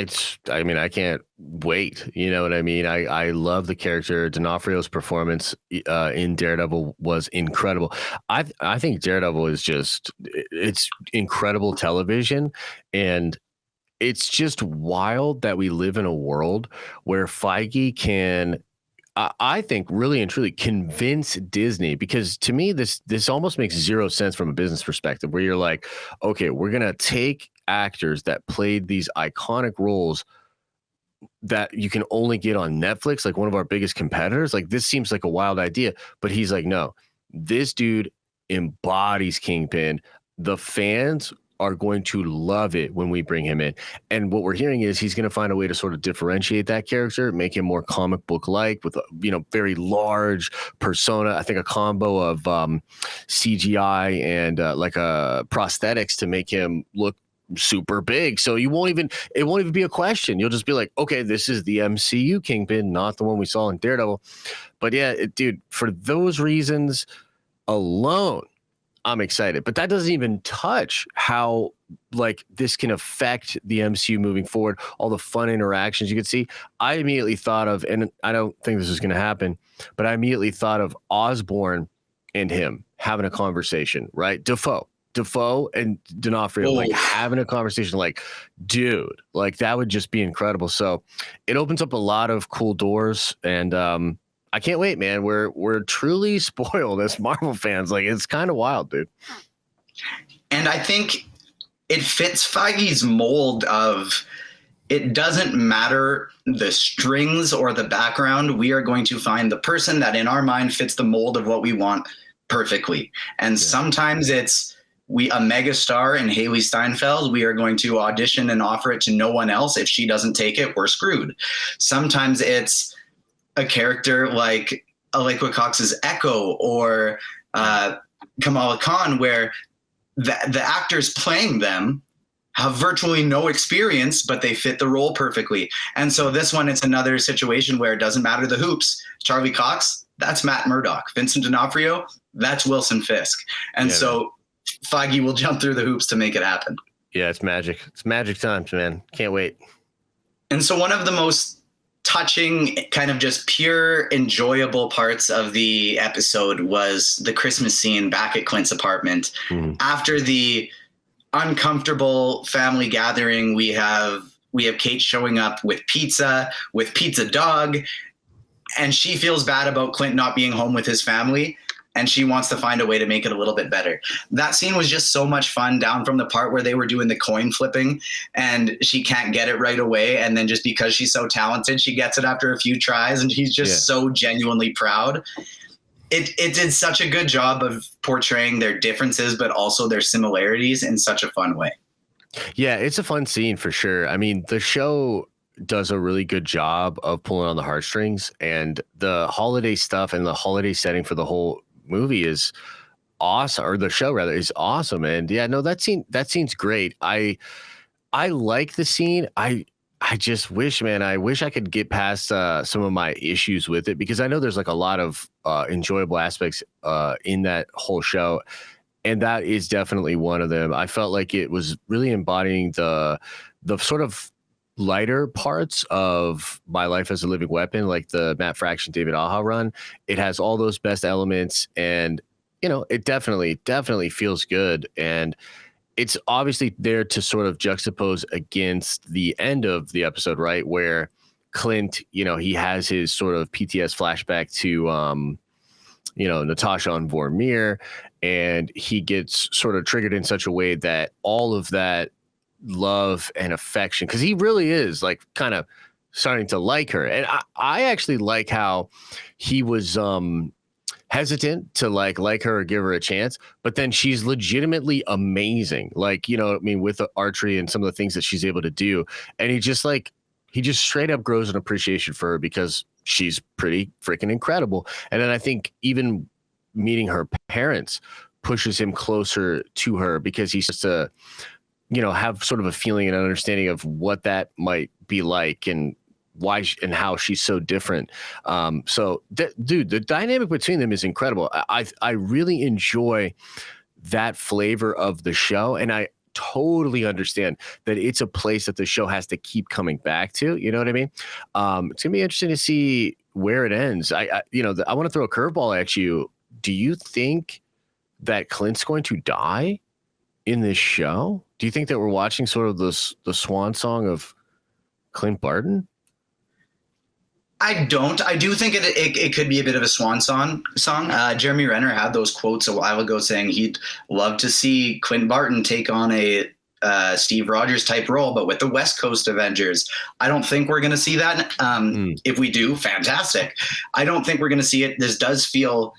I mean, I can't wait. You know what I mean? I love the character. D'Onofrio's performance in Daredevil was incredible. I think Daredevil is it's incredible television, and it's just wild that we live in a world where Feige can, I think, really and truly convince Disney, because to me, this almost makes zero sense from a business perspective, where you're like, okay, we're going to take actors that played these iconic roles that you can only get on Netflix, like one of our biggest competitors. Like, this seems like a wild idea, but he's like, no, this dude embodies Kingpin. The fans are going to love it when we bring him in. And what we're hearing is he's going to find a way to sort of differentiate that character, make him more comic book like, with a very large persona. I think a combo of CGI and like prosthetics to make him look super big. So it won't even be a question. You'll just be like, okay, this is the MCU Kingpin, not the one we saw in Daredevil. But yeah, dude, for those reasons alone, I'm excited. But that doesn't even touch how like this can affect the MCU moving forward, all the fun interactions you could see. I immediately thought of, and I don't think this is going to happen, but I immediately thought of Osborn and him having a conversation, right? Defoe, Defoe and D'Onofrio like having a conversation, like, dude, like that would just be incredible. So it opens up a lot of cool doors, and I can't wait, man. We're truly spoiled as Marvel fans. Like, it's kind of wild, dude. And I think it fits Feige's mold of, it doesn't matter the strings or the background. We are going to find the person that in our mind fits the mold of what we want perfectly. And sometimes it's a megastar in Haley Steinfeld. We are going to audition and offer it to no one else. If she doesn't take it, we're screwed. Sometimes it's a character like Alekwa Cox's Echo or Kamala Khan, where the actors playing them have virtually no experience, but they fit the role perfectly. And so this one, it's another situation where it doesn't matter the hoops. Charlie Cox, that's Matt Murdock. Vincent D'Onofrio, that's Wilson Fisk. And so Feige will jump through the hoops to make it happen. Yeah, it's magic. It's magic times, man. Can't wait. And so one of the most touching, kind of just pure enjoyable parts of the episode was the Christmas scene back at Clint's apartment. After the uncomfortable family gathering, we have Kate showing up with pizza dog, and she feels bad about Clint not being home with his family, and she wants to find a way to make it a little bit better. That scene was just so much fun, down from the part where they were doing the coin flipping and she can't get it right away, and then just because she's so talented, she gets it after a few tries, and he's just so genuinely proud. It did such a good job of portraying their differences, but also their similarities in such a fun way. Yeah, it's a fun scene for sure. I mean, the show does a really good job of pulling on the heartstrings, and the holiday stuff and the holiday setting for the whole movie is awesome, or the show rather is awesome. And yeah, no, that scene's great. I like the scene. I just wish, man, I wish I could get past some of my issues with it, because I know there's like a lot of enjoyable aspects in that whole show, and that is definitely one of them. I felt like it was really embodying the sort of lighter parts of My Life as a Living Weapon, like the Matt Fraction, David Aja run. It has all those best elements, and it definitely feels good. And it's obviously there to sort of juxtapose against the end of the episode, right, where Clint, he has his sort of PTS flashback to Natasha on Vormir, and he gets sort of triggered in such a way that all of that love and affection, because he really is like kind of starting to like her. And I actually like how he was hesitant to like her or give her a chance, but then she's legitimately amazing, like, with the archery and some of the things that she's able to do. And he just straight up grows an appreciation for her because she's pretty freaking incredible. And then I think even meeting her parents pushes him closer to her, because he's just have sort of a feeling and understanding of what that might be like, and why and how she's so different. Dude, the dynamic between them is incredible. I really enjoy that flavor of the show, and I totally understand that it's a place that the show has to keep coming back to. You know what I mean? It's gonna be interesting to see where it ends. I want to throw a curveball at you. Do you think that Clint's going to die in this show? Do you think that we're watching sort of the swan song of Clint Barton? I don't. I do think it could be a bit of a swan song. Jeremy Renner had those quotes a while ago saying he'd love to see Clint Barton take on a Steve Rogers type role, but with the West Coast Avengers. I don't think we're going to see that. If we do, fantastic. I don't think we're going to see it. This does feel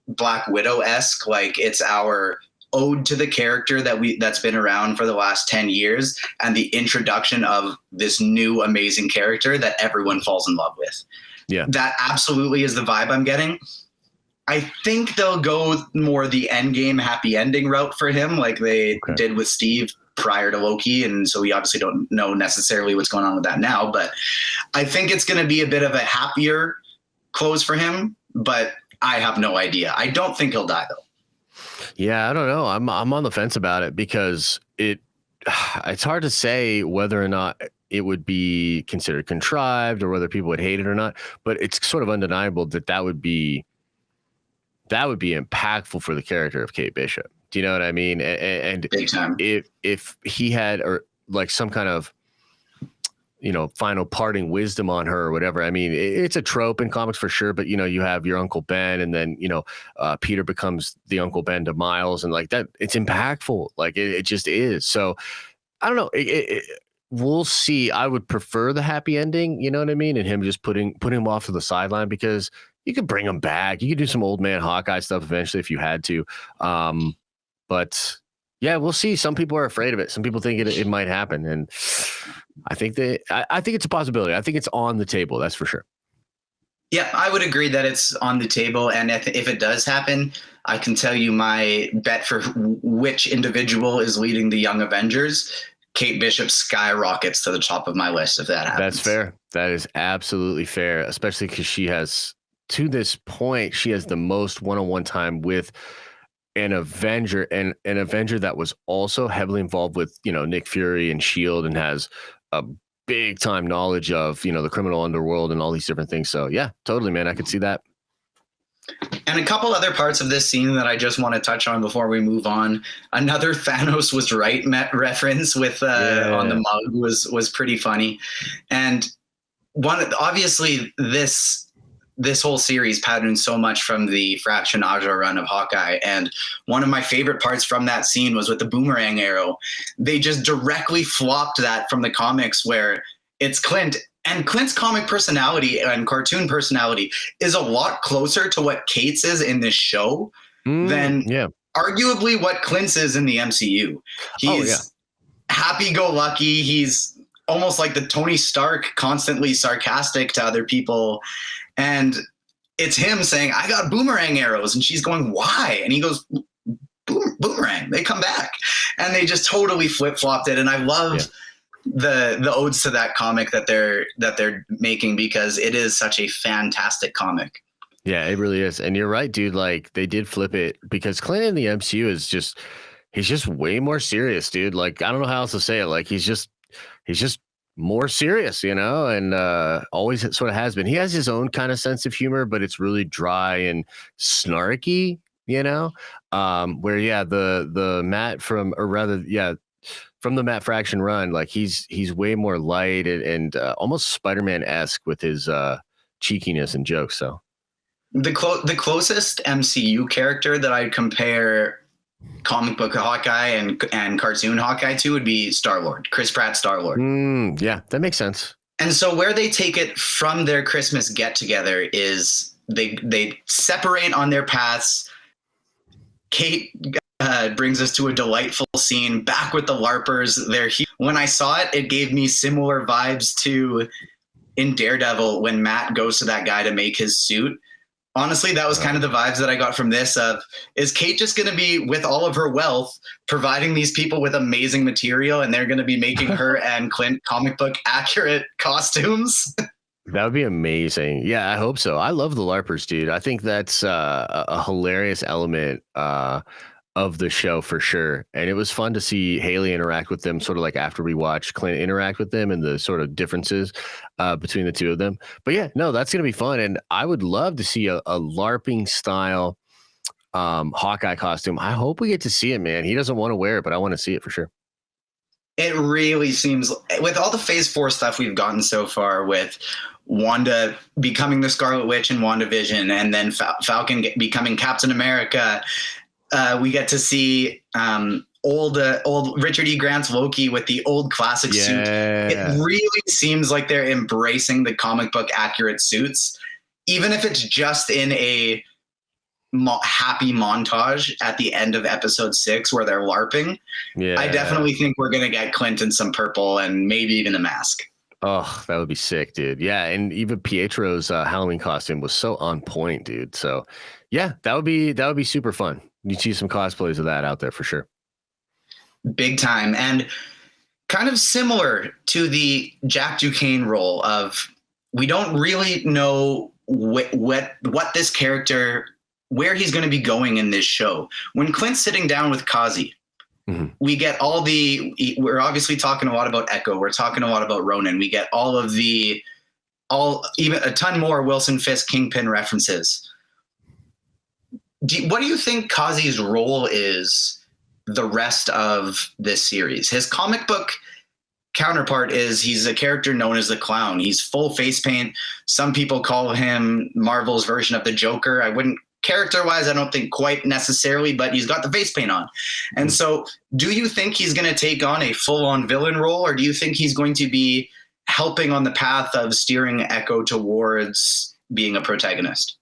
Black Widow-esque, like it's our ode to the character that's been around for the last 10 years, and the introduction of this new amazing character that everyone falls in love with. Yeah, that absolutely is the vibe I'm getting. I think they'll go more the Endgame happy ending route for him, like they did with Steve prior to Loki, and so we obviously don't know necessarily what's going on with that now, but I think it's going to be a bit of a happier close for him, but I have no idea. I don't think he'll die, though. Yeah, I don't know. I'm on the fence about it, because it's hard to say whether or not it would be considered contrived or whether people would hate it or not. But it's sort of undeniable that would be impactful for the character of Kate Bishop. Do you know what I mean? And Big time. If he had or like some kind of final parting wisdom on her or whatever. I mean, it's a trope in comics for sure, but you have your Uncle Ben, and then Peter becomes the Uncle Ben to Miles, and like that, it's impactful. Like it just is. So I don't know. We'll see. I would prefer the happy ending. You know what I mean? And him just putting him off to the sideline, because you could bring him back. You could do some old man Hawkeye stuff eventually if you had to. But yeah, we'll see. Some people are afraid of it. Some people think it might happen, and I think I think it's a possibility. I think it's on the table. That's for sure. Yeah, I would agree that it's on the table, and if it does happen, I can tell you my bet for which individual is leading the Young Avengers. Kate Bishop skyrockets to the top of my list if that happens. That's fair. That is absolutely fair, especially because she has, to this point, she has the most one-on-one time with an Avenger, and an Avenger that was also heavily involved with, Nick Fury and S.H.I.E.L.D. and has a big time knowledge of, the criminal underworld and all these different things. So yeah, totally, man. I could see that. And a couple other parts of this scene that I just want to touch on before we move on. Another Thanos was right reference with on the mug was pretty funny. And obviously this whole series patterned so much from the Fraction Aja run of Hawkeye. And one of my favorite parts from that scene was with the boomerang arrow. They just directly flopped that from the comics, where it's Clint. And Clint's comic personality and cartoon personality is a lot closer to what Kate's is in this show than arguably what Clint's is in the MCU. He's happy-go-lucky. He's almost like the Tony Stark, constantly sarcastic to other people. And it's him saying, I got boomerang arrows. And she's going, why? And he goes, boomerang. They come back. And they just totally flip-flopped it. And I love the odes to that comic that they're making, because it is such a fantastic comic. Yeah, it really is. And you're right, dude. Like, they did flip it, because Clint in the MCU he's just way more serious, dude. Like, I don't know how else to say it. Like, he's just more serious, and always sort of has been. He has his own kind of sense of humor, but it's really dry and snarky, where the Matt from the Matt Fraction run, like he's way more light and almost Spider-Man-esque with his cheekiness and jokes. So the closest MCU character that I'd compare comic book Hawkeye and cartoon Hawkeye to would be Star-Lord, Chris Pratt Star-Lord. Yeah, that makes sense. And so where they take it from their Christmas get-together is they separate on their paths. Kate brings us to a delightful scene back with the LARPers. When I saw it, it gave me similar vibes to in Daredevil when Matt goes to that guy to make his suit. Honestly, that was kind of the vibes that I got from this is Kate just going to be, with all of her wealth, providing these people with amazing material, and they're going to be making her and Clint comic book accurate costumes. That would be amazing. Yeah, I hope so. I love the LARPers, dude. I think that's a hilarious element of the show for sure. And it was fun to see Haley interact with them, sort of like after we watched Clint interact with them and the sort of differences between the two of them. But yeah, no, that's going to be fun. And I would love to see a LARPing style Hawkeye costume. I hope we get to see it, man. He doesn't want to wear it, but I want to see it for sure. It really seems, with all the Phase 4 stuff we've gotten so far, with Wanda becoming the Scarlet Witch in WandaVision, and then Falcon becoming Captain America, we get to see old Richard E. Grant's Loki with the old classic suit. It really seems like they're embracing the comic book accurate suits, even if it's just in a happy montage at the end of episode 6 where they're LARPing. Yeah, I definitely think we're gonna get Clint in some purple and maybe even a mask. Oh, that would be sick, dude. Yeah, and even Pietro's Halloween costume was so on point, dude. So yeah, that would be super fun. You see some cosplays of that out there for sure. Big time. And kind of similar to the Jack Duquesne role of, we don't really know what this character, where he's going to be going in this show. When Clint's sitting down with Kazi, we get we're obviously talking a lot about Echo. We're talking a lot about Ronan. We get even a ton more Wilson Fisk Kingpin references. What do you think Kazi's role is the rest of this series. His comic book counterpart is he's a character known as the Clown. He's full face paint. Some people call him Marvel's version of the Joker. I wouldn't, character-wise, I don't think quite necessarily, but he's got the face paint on. And so do you think he's going to take on a full-on villain role, or do you think he's going to be helping on the path of steering Echo towards being a protagonist?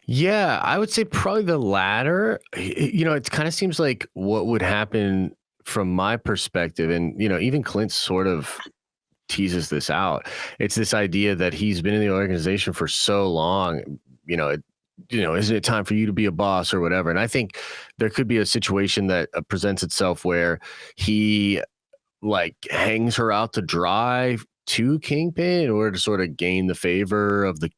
Yeah, I would say probably the latter. It kind of seems like what would happen from my perspective, and even Clint sort of teases this out. It's this idea that he's been in the organization for so long, isn't it time for you to be a boss or whatever? And I think there could be a situation that presents itself where he like hangs her out to dry to Kingpin in order to sort of gain the favor of the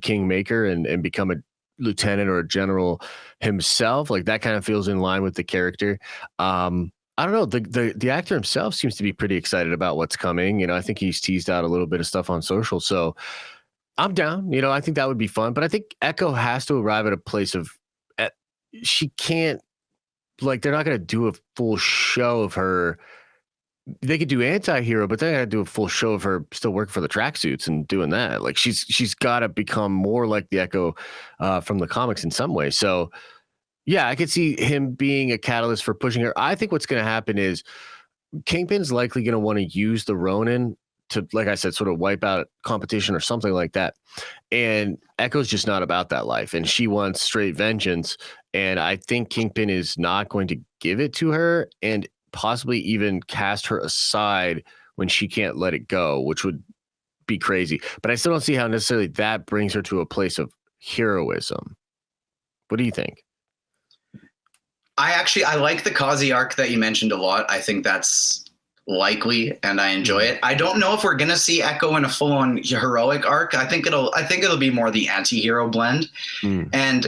Kingmaker and become a lieutenant or a general himself. Like that kind of feels in line with the character. I don't know. The actor himself seems to be pretty excited about what's coming. I think he's teased out a little bit of stuff on social. So I'm down. I think that would be fun. But I think Echo has to arrive at a place of she can't, like, they're not going to do a full show of her. They could do anti-hero, but they got to do a full show of her still working for the tracksuits and doing that. Like she's got to become more like the Echo from the comics in some way. So yeah, I could see him being a catalyst for pushing her. I think what's going to happen is Kingpin's likely going to want to use the Ronin to, like I said, sort of wipe out competition or something like that. And Echo's just not about that life. And she wants straight vengeance. And I think Kingpin is not going to give it to her and possibly even cast her aside when she can't let it go, which would be crazy. But I still don't see how necessarily that brings her to a place of heroism. What do you think? I like the Kazi arc that you mentioned a lot. I think that's likely, and I enjoy it. I don't know if we're gonna see Echo in a full-on heroic arc. I think it'll be more the anti-hero blend. And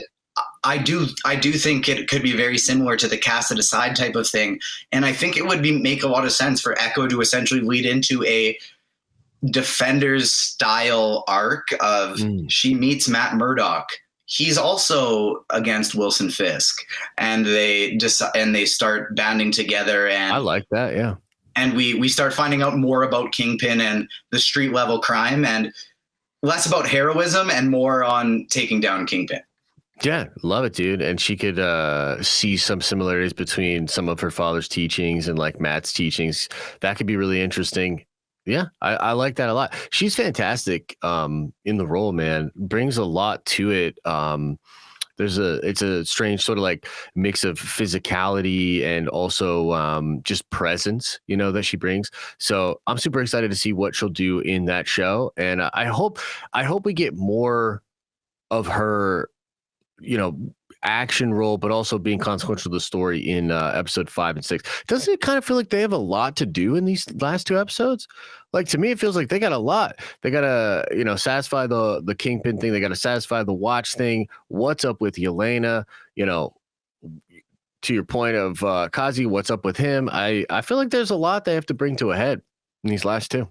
I do think it could be very similar to the cast it aside type of thing. And I think it would make a lot of sense for Echo to essentially lead into a Defenders style arc of she meets Matt Murdock. He's also against Wilson Fisk, and they start banding together. And I like that, yeah. And we start finding out more about Kingpin and the street level crime, and less about heroism and more on taking down Kingpin. Yeah, love it, dude. And she could see some similarities between some of her father's teachings and like Matt's teachings. That could be really interesting. Yeah, I like that a lot. She's fantastic in the role, man. Brings a lot to it. It's a strange sort of like mix of physicality and also just presence, that she brings. So I'm super excited to see what she'll do in that show. And I hope we get more of her, action role, but also being consequential to the story in episode 5 and 6. Doesn't it kind of feel like they have a lot to do in these last 2 episodes? Like, to me, it feels like they got a lot. They got to, satisfy the Kingpin thing. They got to satisfy the Watch thing. What's up with Yelena? To your point of Kazi, what's up with him? I feel like there's a lot they have to bring to a head in these last 2.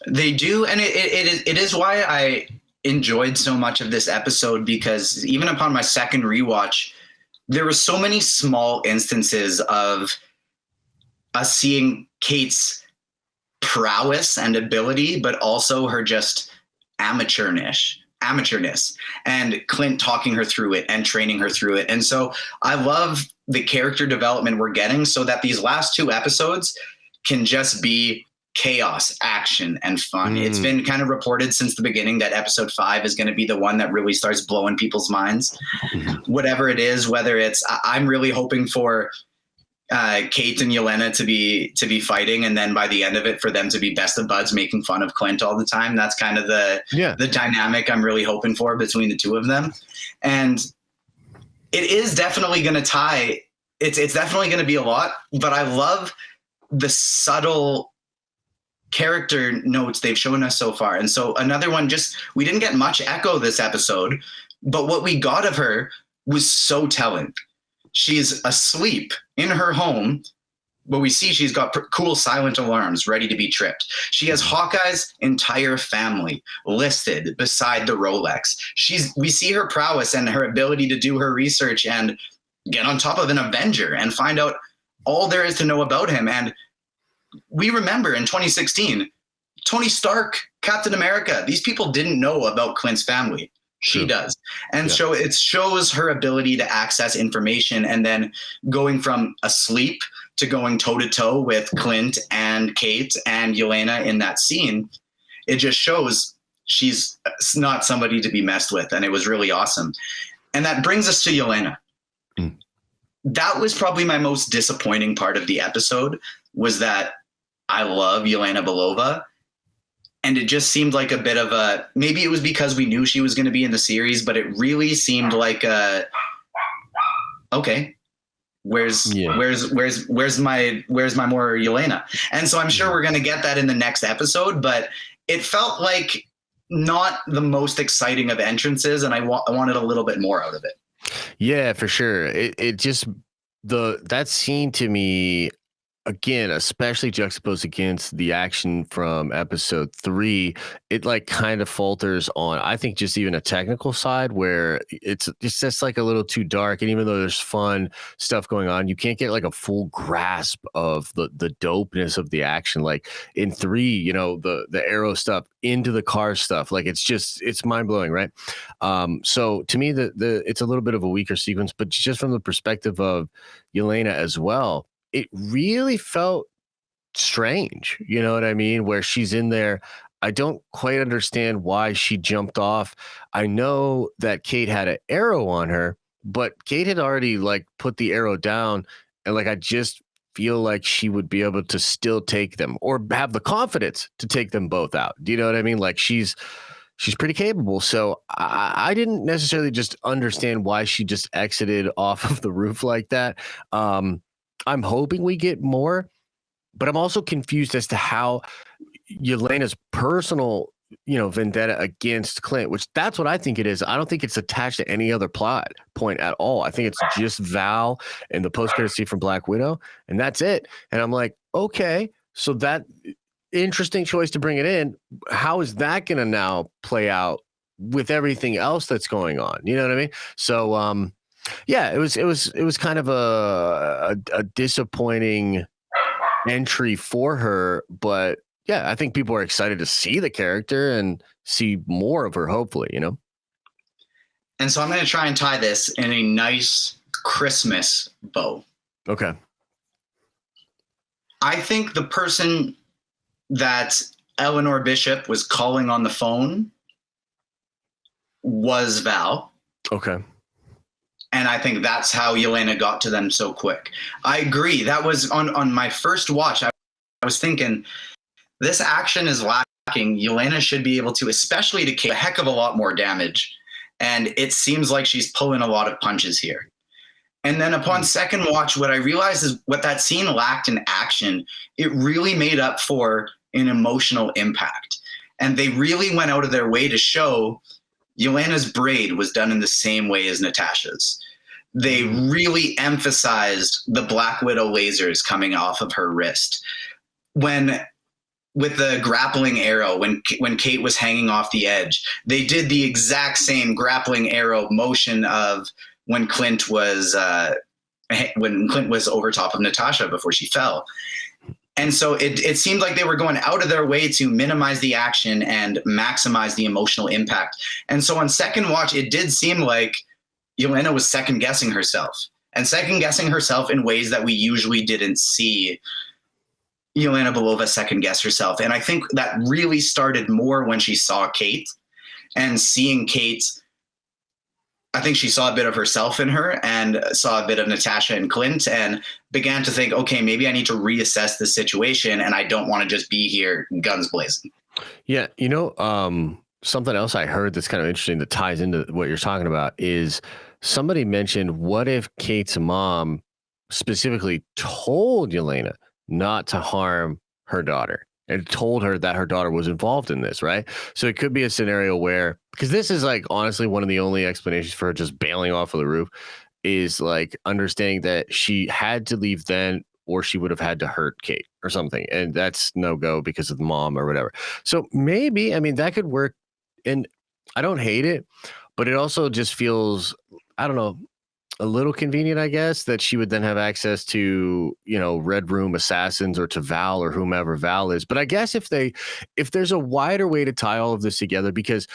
They do, and it is why I enjoyed so much of this episode, because even upon my second rewatch, there were so many small instances of us seeing Kate's prowess and ability, but also her just amateurness, and Clint talking her through it and training her through it. And so I love the character development we're getting, so that these last 2 episodes can just be chaos, action, and fun. It's been kind of reported since the beginning that episode 5 is going to be the one that really starts blowing people's minds. Whatever it is, whether it's, I'm really hoping for Kate and Yelena to be fighting, and then by the end of it for them to be best of buds, making fun of Clint all the time. That's kind of the dynamic I'm really hoping for between the 2 of them. And it is definitely going to tie. It's definitely going to be a lot, but I love the subtle character notes they've shown us so far. And so another one, we didn't get much Echo this episode, but what we got of her was so telling. She's asleep in her home, but we see she's got cool silent alarms ready to be tripped. She has Hawkeye's entire family listed beside the Rolex. We see her prowess and her ability to do her research and get on top of an Avenger and find out all there is to know about him. And we remember in 2016, Tony Stark, Captain America, these people didn't know about Clint's family. She does. And so it shows her ability to access information, and then going from asleep to going toe to toe with Clint and Kate and Yelena in that scene. It just shows she's not somebody to be messed with. And it was really awesome. And that brings us to Yelena. That was probably my most disappointing part of the episode, was that I love Yelena Belova. And it just seemed like a bit of a, maybe it was because we knew she was going to be in the series, but it really seemed like okay, where's my more Yelena? And so I'm sure we're going to get that in the next episode, but it felt like not the most exciting of entrances, and I wanted a little bit more out of it. Yeah, for sure. It just, that scene to me, again, especially juxtaposed against the action from episode 3, it like kind of falters on, I think, just even a technical side where it's just like a little too dark. And even though there's fun stuff going on, you can't get like a full grasp of the dopeness of the action. Like in 3, you know, the arrow stuff into the car stuff, like it's mind blowing, right? So to me, it's a little bit of a weaker sequence, but just from the perspective of Yelena as well, it really felt strange. You know what I mean? Where she's in there. I don't quite understand why she jumped off. I know that Kate had an arrow on her, but Kate had already like put the arrow down. And like, I just feel like she would be able to still take them, or have the confidence to take them both out. Do you know what I mean? Like she's pretty capable. So I didn't necessarily just understand why she just exited off of the roof like that. I'm hoping we get more, but I'm also confused as to how Yelena's personal, vendetta against Clint, which that's what I think it is. I don't think it's attached to any other plot point at all. I think it's just Val and the post-credit scene from Black Widow, and that's it. And I'm like, okay, so that interesting choice to bring it in. How is that going to now play out with everything else that's going on? You know what I mean? So, yeah, it was kind of a disappointing entry for her, but yeah, I think people are excited to see the character and see more of her, hopefully, And so I'm going to try and tie this in a nice Christmas bow. Okay. I think the person that Eleanor Bishop was calling on the phone was Val. Okay. And I think that's how Yelena got to them so quick. I agree. That was on my first watch. I was thinking, this action is lacking. Yelena should be able to, especially to Kate, a heck of a lot more damage. And it seems like she's pulling a lot of punches here. And then upon second watch, what I realized is what that scene lacked in action, it really made up for an emotional impact. And they really went out of their way to show Yelena's braid was done in the same way as Natasha's. They really emphasized the Black Widow lasers coming off of her wrist. With the grappling arrow, when Kate was hanging off the edge, they did the exact same grappling arrow motion of when Clint was over top of Natasha before she fell. And so it seemed like they were going out of their way to minimize the action and maximize the emotional impact. And so on second watch, it did seem like Yelena was second guessing herself in ways that we usually didn't see Yelena Belova second guess herself. And I think that really started more when she saw Kate, and seeing Kate, I think she saw a bit of herself in her and saw a bit of Natasha and Clint, and began to think, okay, maybe I need to reassess the situation, and I don't want to just be here guns blazing. Yeah. Something else I heard that's kind of interesting that ties into what you're talking about is somebody mentioned, what if Kate's mom specifically told Yelena not to harm her daughter and told her that her daughter was involved in this, right? So it could be a scenario where, because this is like honestly one of the only explanations for her just bailing off of the roof, is like understanding that she had to leave then, or she would have had to hurt Kate or something, and that's no go because of the mom or whatever. So maybe, I mean, that could work, and I don't hate it, but it also just feels, I don't know, a little convenient, I guess, that she would then have access to, Red Room assassins or to Val or whomever Val is. But I guess if there's a wider way to tie all of this together, because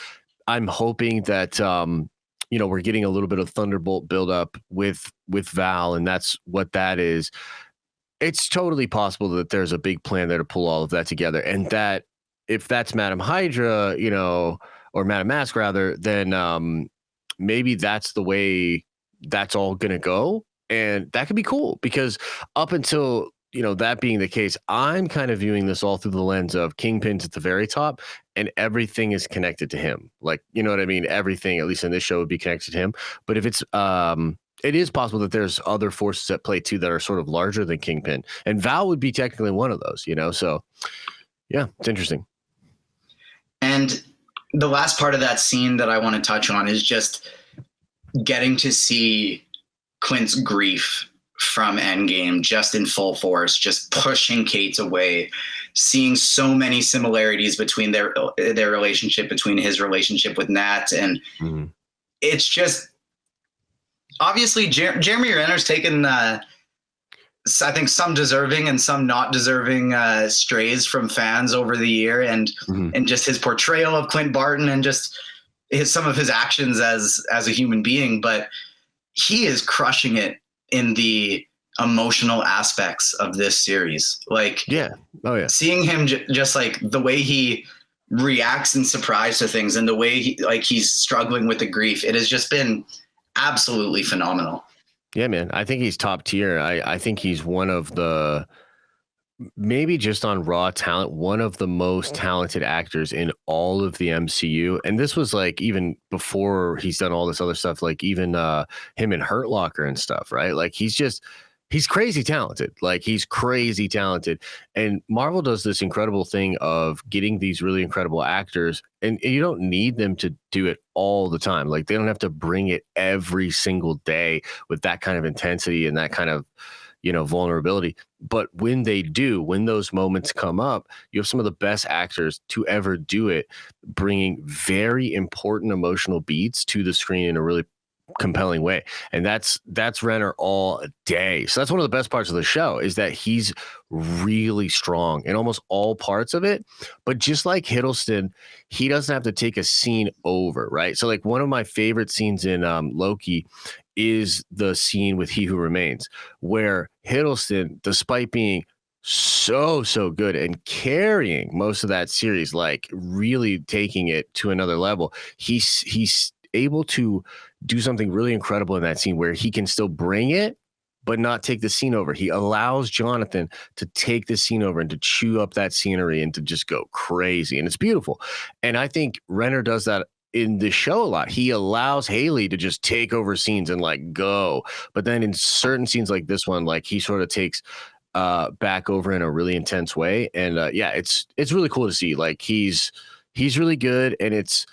I'm hoping that, we're getting a little bit of Thunderbolt buildup with Val, and that's what that is. It's totally possible that there's a big plan there to pull all of that together, and that if that's Madam Hydra, or Madam Mask rather, then maybe that's the way that's all going to go. And that could be cool, because up until, that being the case, I'm kind of viewing this all through the lens of Kingpin's at the very top and everything is connected to him. Like, you know what I mean? Everything, at least in this show, would be connected to him. But if it's, it is possible that there's other forces at play too that are sort of larger than Kingpin, and Val would be technically one of those, So yeah, it's interesting. And the last part of that scene that I want to touch on is just getting to see Clint's grief from Endgame just in full force, just pushing Kate away, seeing so many similarities between their relationship, between his relationship with Nat. And it's just, obviously Jeremy Renner's taken, I think, some deserving and some not deserving strays from fans over the year, and just his portrayal of Clint Barton and just some of his actions as a human being. But he is crushing it in the emotional aspects of this series. Like, seeing him just like the way he reacts in surprise to things, and the way he's struggling with the grief, it has just been absolutely phenomenal. Yeah, man. I think he's top tier. I think he's one of the, maybe just on raw talent, one of the most talented actors in all of the MCU. And this was like even before he's done all this other stuff, like even him in Hurt Locker and stuff, right? Like he's crazy talented. Like he's crazy talented. And Marvel does this incredible thing of getting these really incredible actors, and you don't need them to do it all the time. Like they don't have to bring it every single day with that kind of intensity and that kind of, vulnerability. But when they do, when those moments come up, you have some of the best actors to ever do it, bringing very important emotional beats to the screen in a really compelling way. And that's Renner all day. So that's one of the best parts of the show, is that he's really strong in almost all parts of it. But just like Hiddleston, he doesn't have to take a scene over, right? So like one of my favorite scenes in Loki is the scene with He Who Remains, where Hiddleston, despite being so good and carrying most of that series, like really taking it to another level, he's able to do something really incredible in that scene where he can still bring it but not take the scene over. He allows Jonathan to take the scene over and to chew up that scenery and to just go crazy, and it's beautiful. And I think Renner does that in the show a lot. He allows Haley to just take over scenes and like go, but then in certain scenes like this one, like he sort of takes back over in a really intense way. And it's really cool to see. Like he's really good, and it's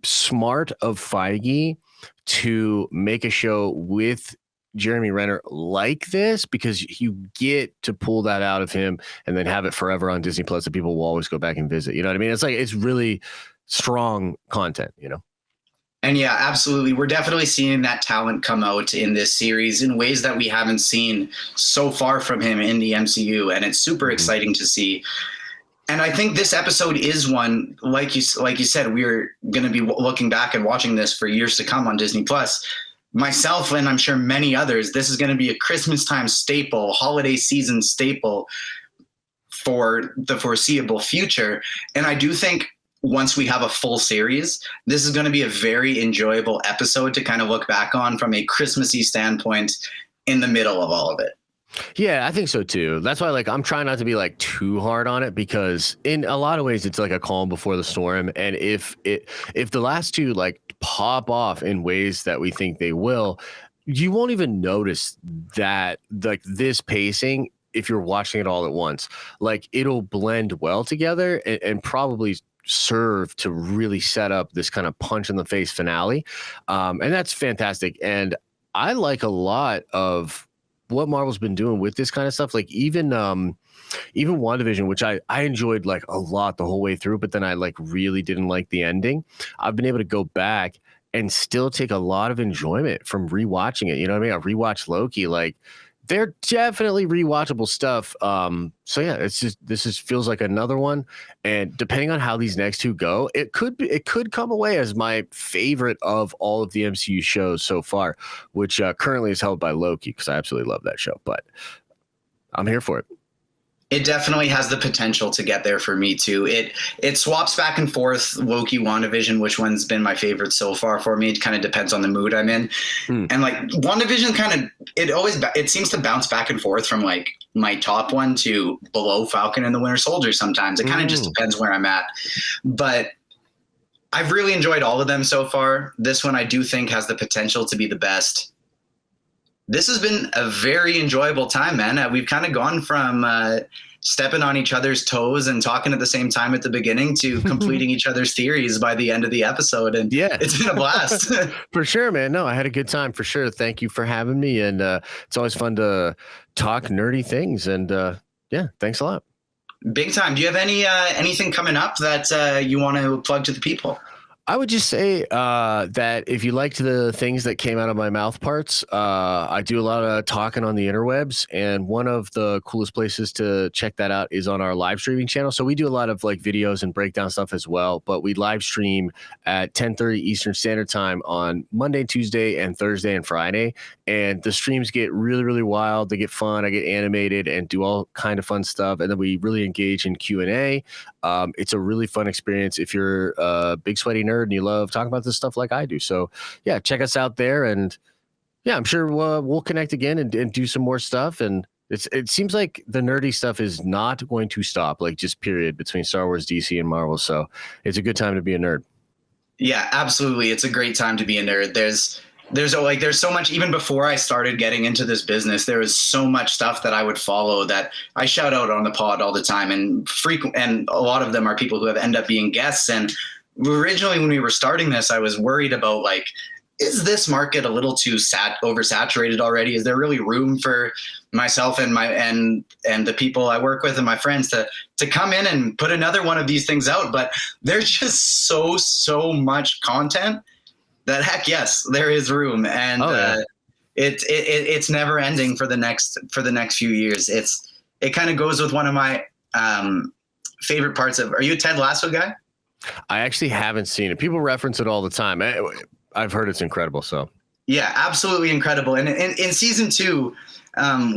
smart of Feige to make a show with Jeremy Renner like this, because you get to pull that out of him and then have it forever on Disney Plus that people will always go back and visit. You know what I mean? It's like, it's really strong content, And yeah, absolutely. We're definitely seeing that talent come out in this series in ways that we haven't seen so far from him in the MCU. And it's super exciting to see. And I think this episode is one, like you said, we're going to be looking back and watching this for years to come on Disney Plus. Myself, and I'm sure many others, this is going to be a Christmas time staple, holiday season staple for the foreseeable future. And I do think once we have a full series, this is going to be a very enjoyable episode to kind of look back on from a Christmassy standpoint in the middle of all of it. Yeah, I think so too. That's why, like, I'm trying not to be like too hard on it, because in a lot of ways it's like a calm before the storm. And if the last two like pop off in ways that we think they will, you won't even notice that, like, this pacing, if you're watching it all at once. Like, it'll blend well together and probably serve to really set up this kind of punch in the face finale. And that's fantastic. And I like a lot of what Marvel's been doing with this kind of stuff. Like even WandaVision, which I enjoyed like a lot the whole way through, but then I like really didn't like the ending. I've been able to go back and still take a lot of enjoyment from rewatching it. You know what I mean? I rewatched Loki, like they're definitely rewatchable stuff. So yeah, this feels like another one. And depending on how these next two go, it could come away as my favorite of all of the MCU shows so far, which currently is held by Loki, because I absolutely love that show. But I'm here for it. It definitely has the potential to get there for me too. It swaps back and forth, Loki, WandaVision, which one's been my favorite so far for me. It kind of depends on the mood I'm in. And like WandaVision it seems to bounce back and forth from like my top one to below Falcon and the Winter Soldier sometimes. It kind of just depends where I'm at. But I've really enjoyed all of them so far. This one I do think has the potential to be the best. This has been a very enjoyable time, man. We've kind of gone from stepping on each other's toes and talking at the same time at the beginning to completing each other's theories by the end of the episode. And yeah, it's been a blast. For sure, man. No, I had a good time for sure. Thank you for having me. And it's always fun to talk nerdy things. And yeah, thanks a lot. Big time. Do you have anything coming up that you want to plug to the people? I would just say that if you liked the things that came out of my mouth parts, I do a lot of talking on the interwebs, and one of the coolest places to check that out is on our live streaming channel. So we do a lot of like videos and breakdown stuff as well, but we live stream at 10:30 Eastern Standard Time on Monday, Tuesday, and Thursday and Friday. And the streams get really, really wild. They get fun. I get animated and do all kind of fun stuff. And then we really engage in Q&A. It's a really fun experience if you're a big sweaty nerd and you love talking about this stuff like I do. So yeah, check us out there. And yeah, I'm sure we'll connect again and do some more stuff. And it seems like the nerdy stuff is not going to stop, like just period, between Star Wars, DC, and Marvel. So it's a good time to be a nerd. Yeah, absolutely. It's a great time to be a nerd. There's so much. Even before I started getting into this business, there was so much stuff that I would follow that I shout out on the pod all the time, and a lot of them are people who have ended up being guests. And originally when we were starting this, I was worried about like, is this market a little too oversaturated already? Is there really room for myself and the people I work with and my friends to come in and put another one of these things out? But there's just so much content that heck yes, there is room, and it's never ending for the next few years. It kind of goes with one of my favorite parts of. Are you a Ted Lasso guy? I actually haven't seen it. People reference it all the time. I've heard it's incredible. So yeah, absolutely incredible. And in season 2,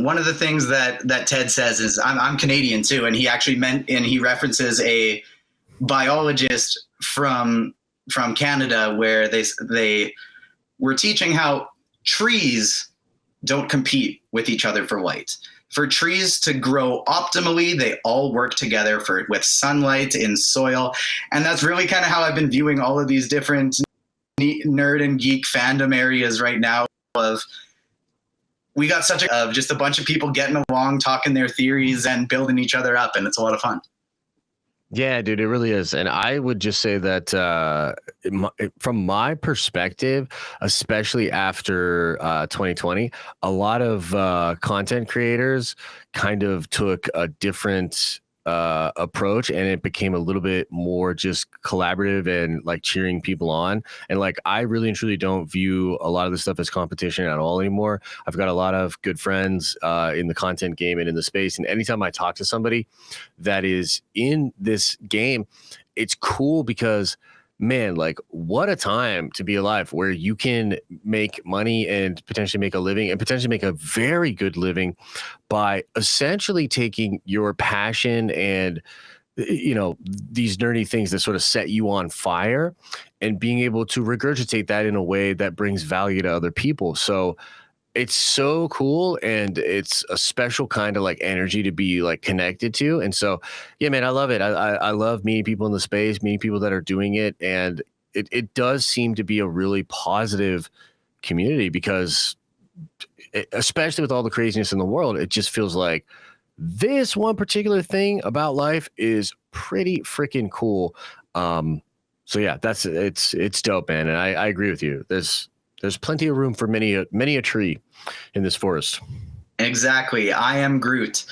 one of the things that Ted says is I'm Canadian too, and he actually he references a biologist from Canada where they were teaching how trees don't compete with each other for light. For trees to grow optimally, they all work together with sunlight in soil. And that's really kind of how I've been viewing all of these different nerd and geek fandom areas right now. We got just a bunch of people getting along, talking their theories and building each other up. And it's a lot of fun. Yeah, dude, it really is. And I would just say that from my perspective, especially after 2020, a lot of content creators kind of took a different approach, and it became a little bit more just collaborative and like cheering people on. And like, I really and truly don't view a lot of this stuff as competition at all anymore. I've got a lot of good friends in the content game and in the space. And anytime I talk to somebody that is in this game, it's cool because, man, like what a time to be alive where you can make money and potentially make a living and potentially make a very good living by essentially taking your passion and, you know, these nerdy things that sort of set you on fire and being able to regurgitate that in a way that brings value to other people. So it's so cool, and it's a special kind of like energy to be like connected to. And so, yeah, man, I love it. I love meeting people in the space, meeting people that are doing it. And it does seem to be a really positive community because especially with all the craziness in the world, it just feels like this one particular thing about life is pretty freaking cool. So yeah, it's dope, man. And I agree with you. There's plenty of room for many a tree in this forest. Exactly. I am Groot.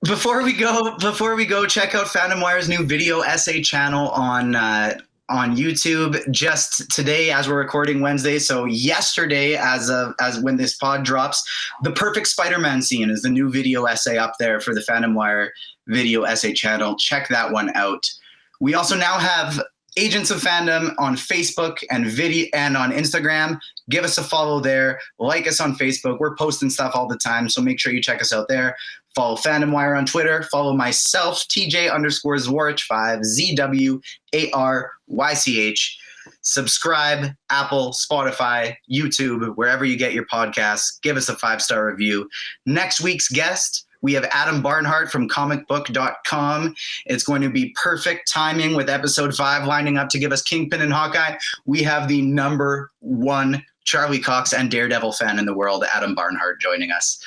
Before we go, check out FandomWire's new video essay channel on on YouTube just today as we're recording Wednesday. So yesterday, as when this pod drops, the perfect Spider-Man scene is the new video essay up there for the FandomWire video essay channel. Check that one out. We also now have Agents of Fandom on Facebook and on Instagram. Give us a follow there. Like us on Facebook. We're posting stuff all the time, so make sure you check us out there. Follow FandomWire on Twitter. Follow myself, TJ_Zwarich5, ZWARYCH. Subscribe, Apple, Spotify, YouTube, wherever you get your podcasts. Give us a 5-star review. Next week's guest, we have Adam Barnhart from comicbook.com. It's going to be perfect timing with episode 5 lining up to give us Kingpin and Hawkeye. We have the #1 Charlie Cox and Daredevil fan in the world, Adam Barnhart, joining us.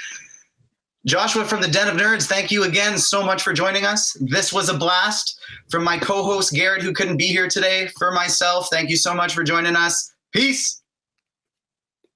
Joshua from the Den of Nerds, thank you again so much for joining us. This was a blast. From my co-host Garrett, who couldn't be here today, for myself, thank you so much for joining us. Peace.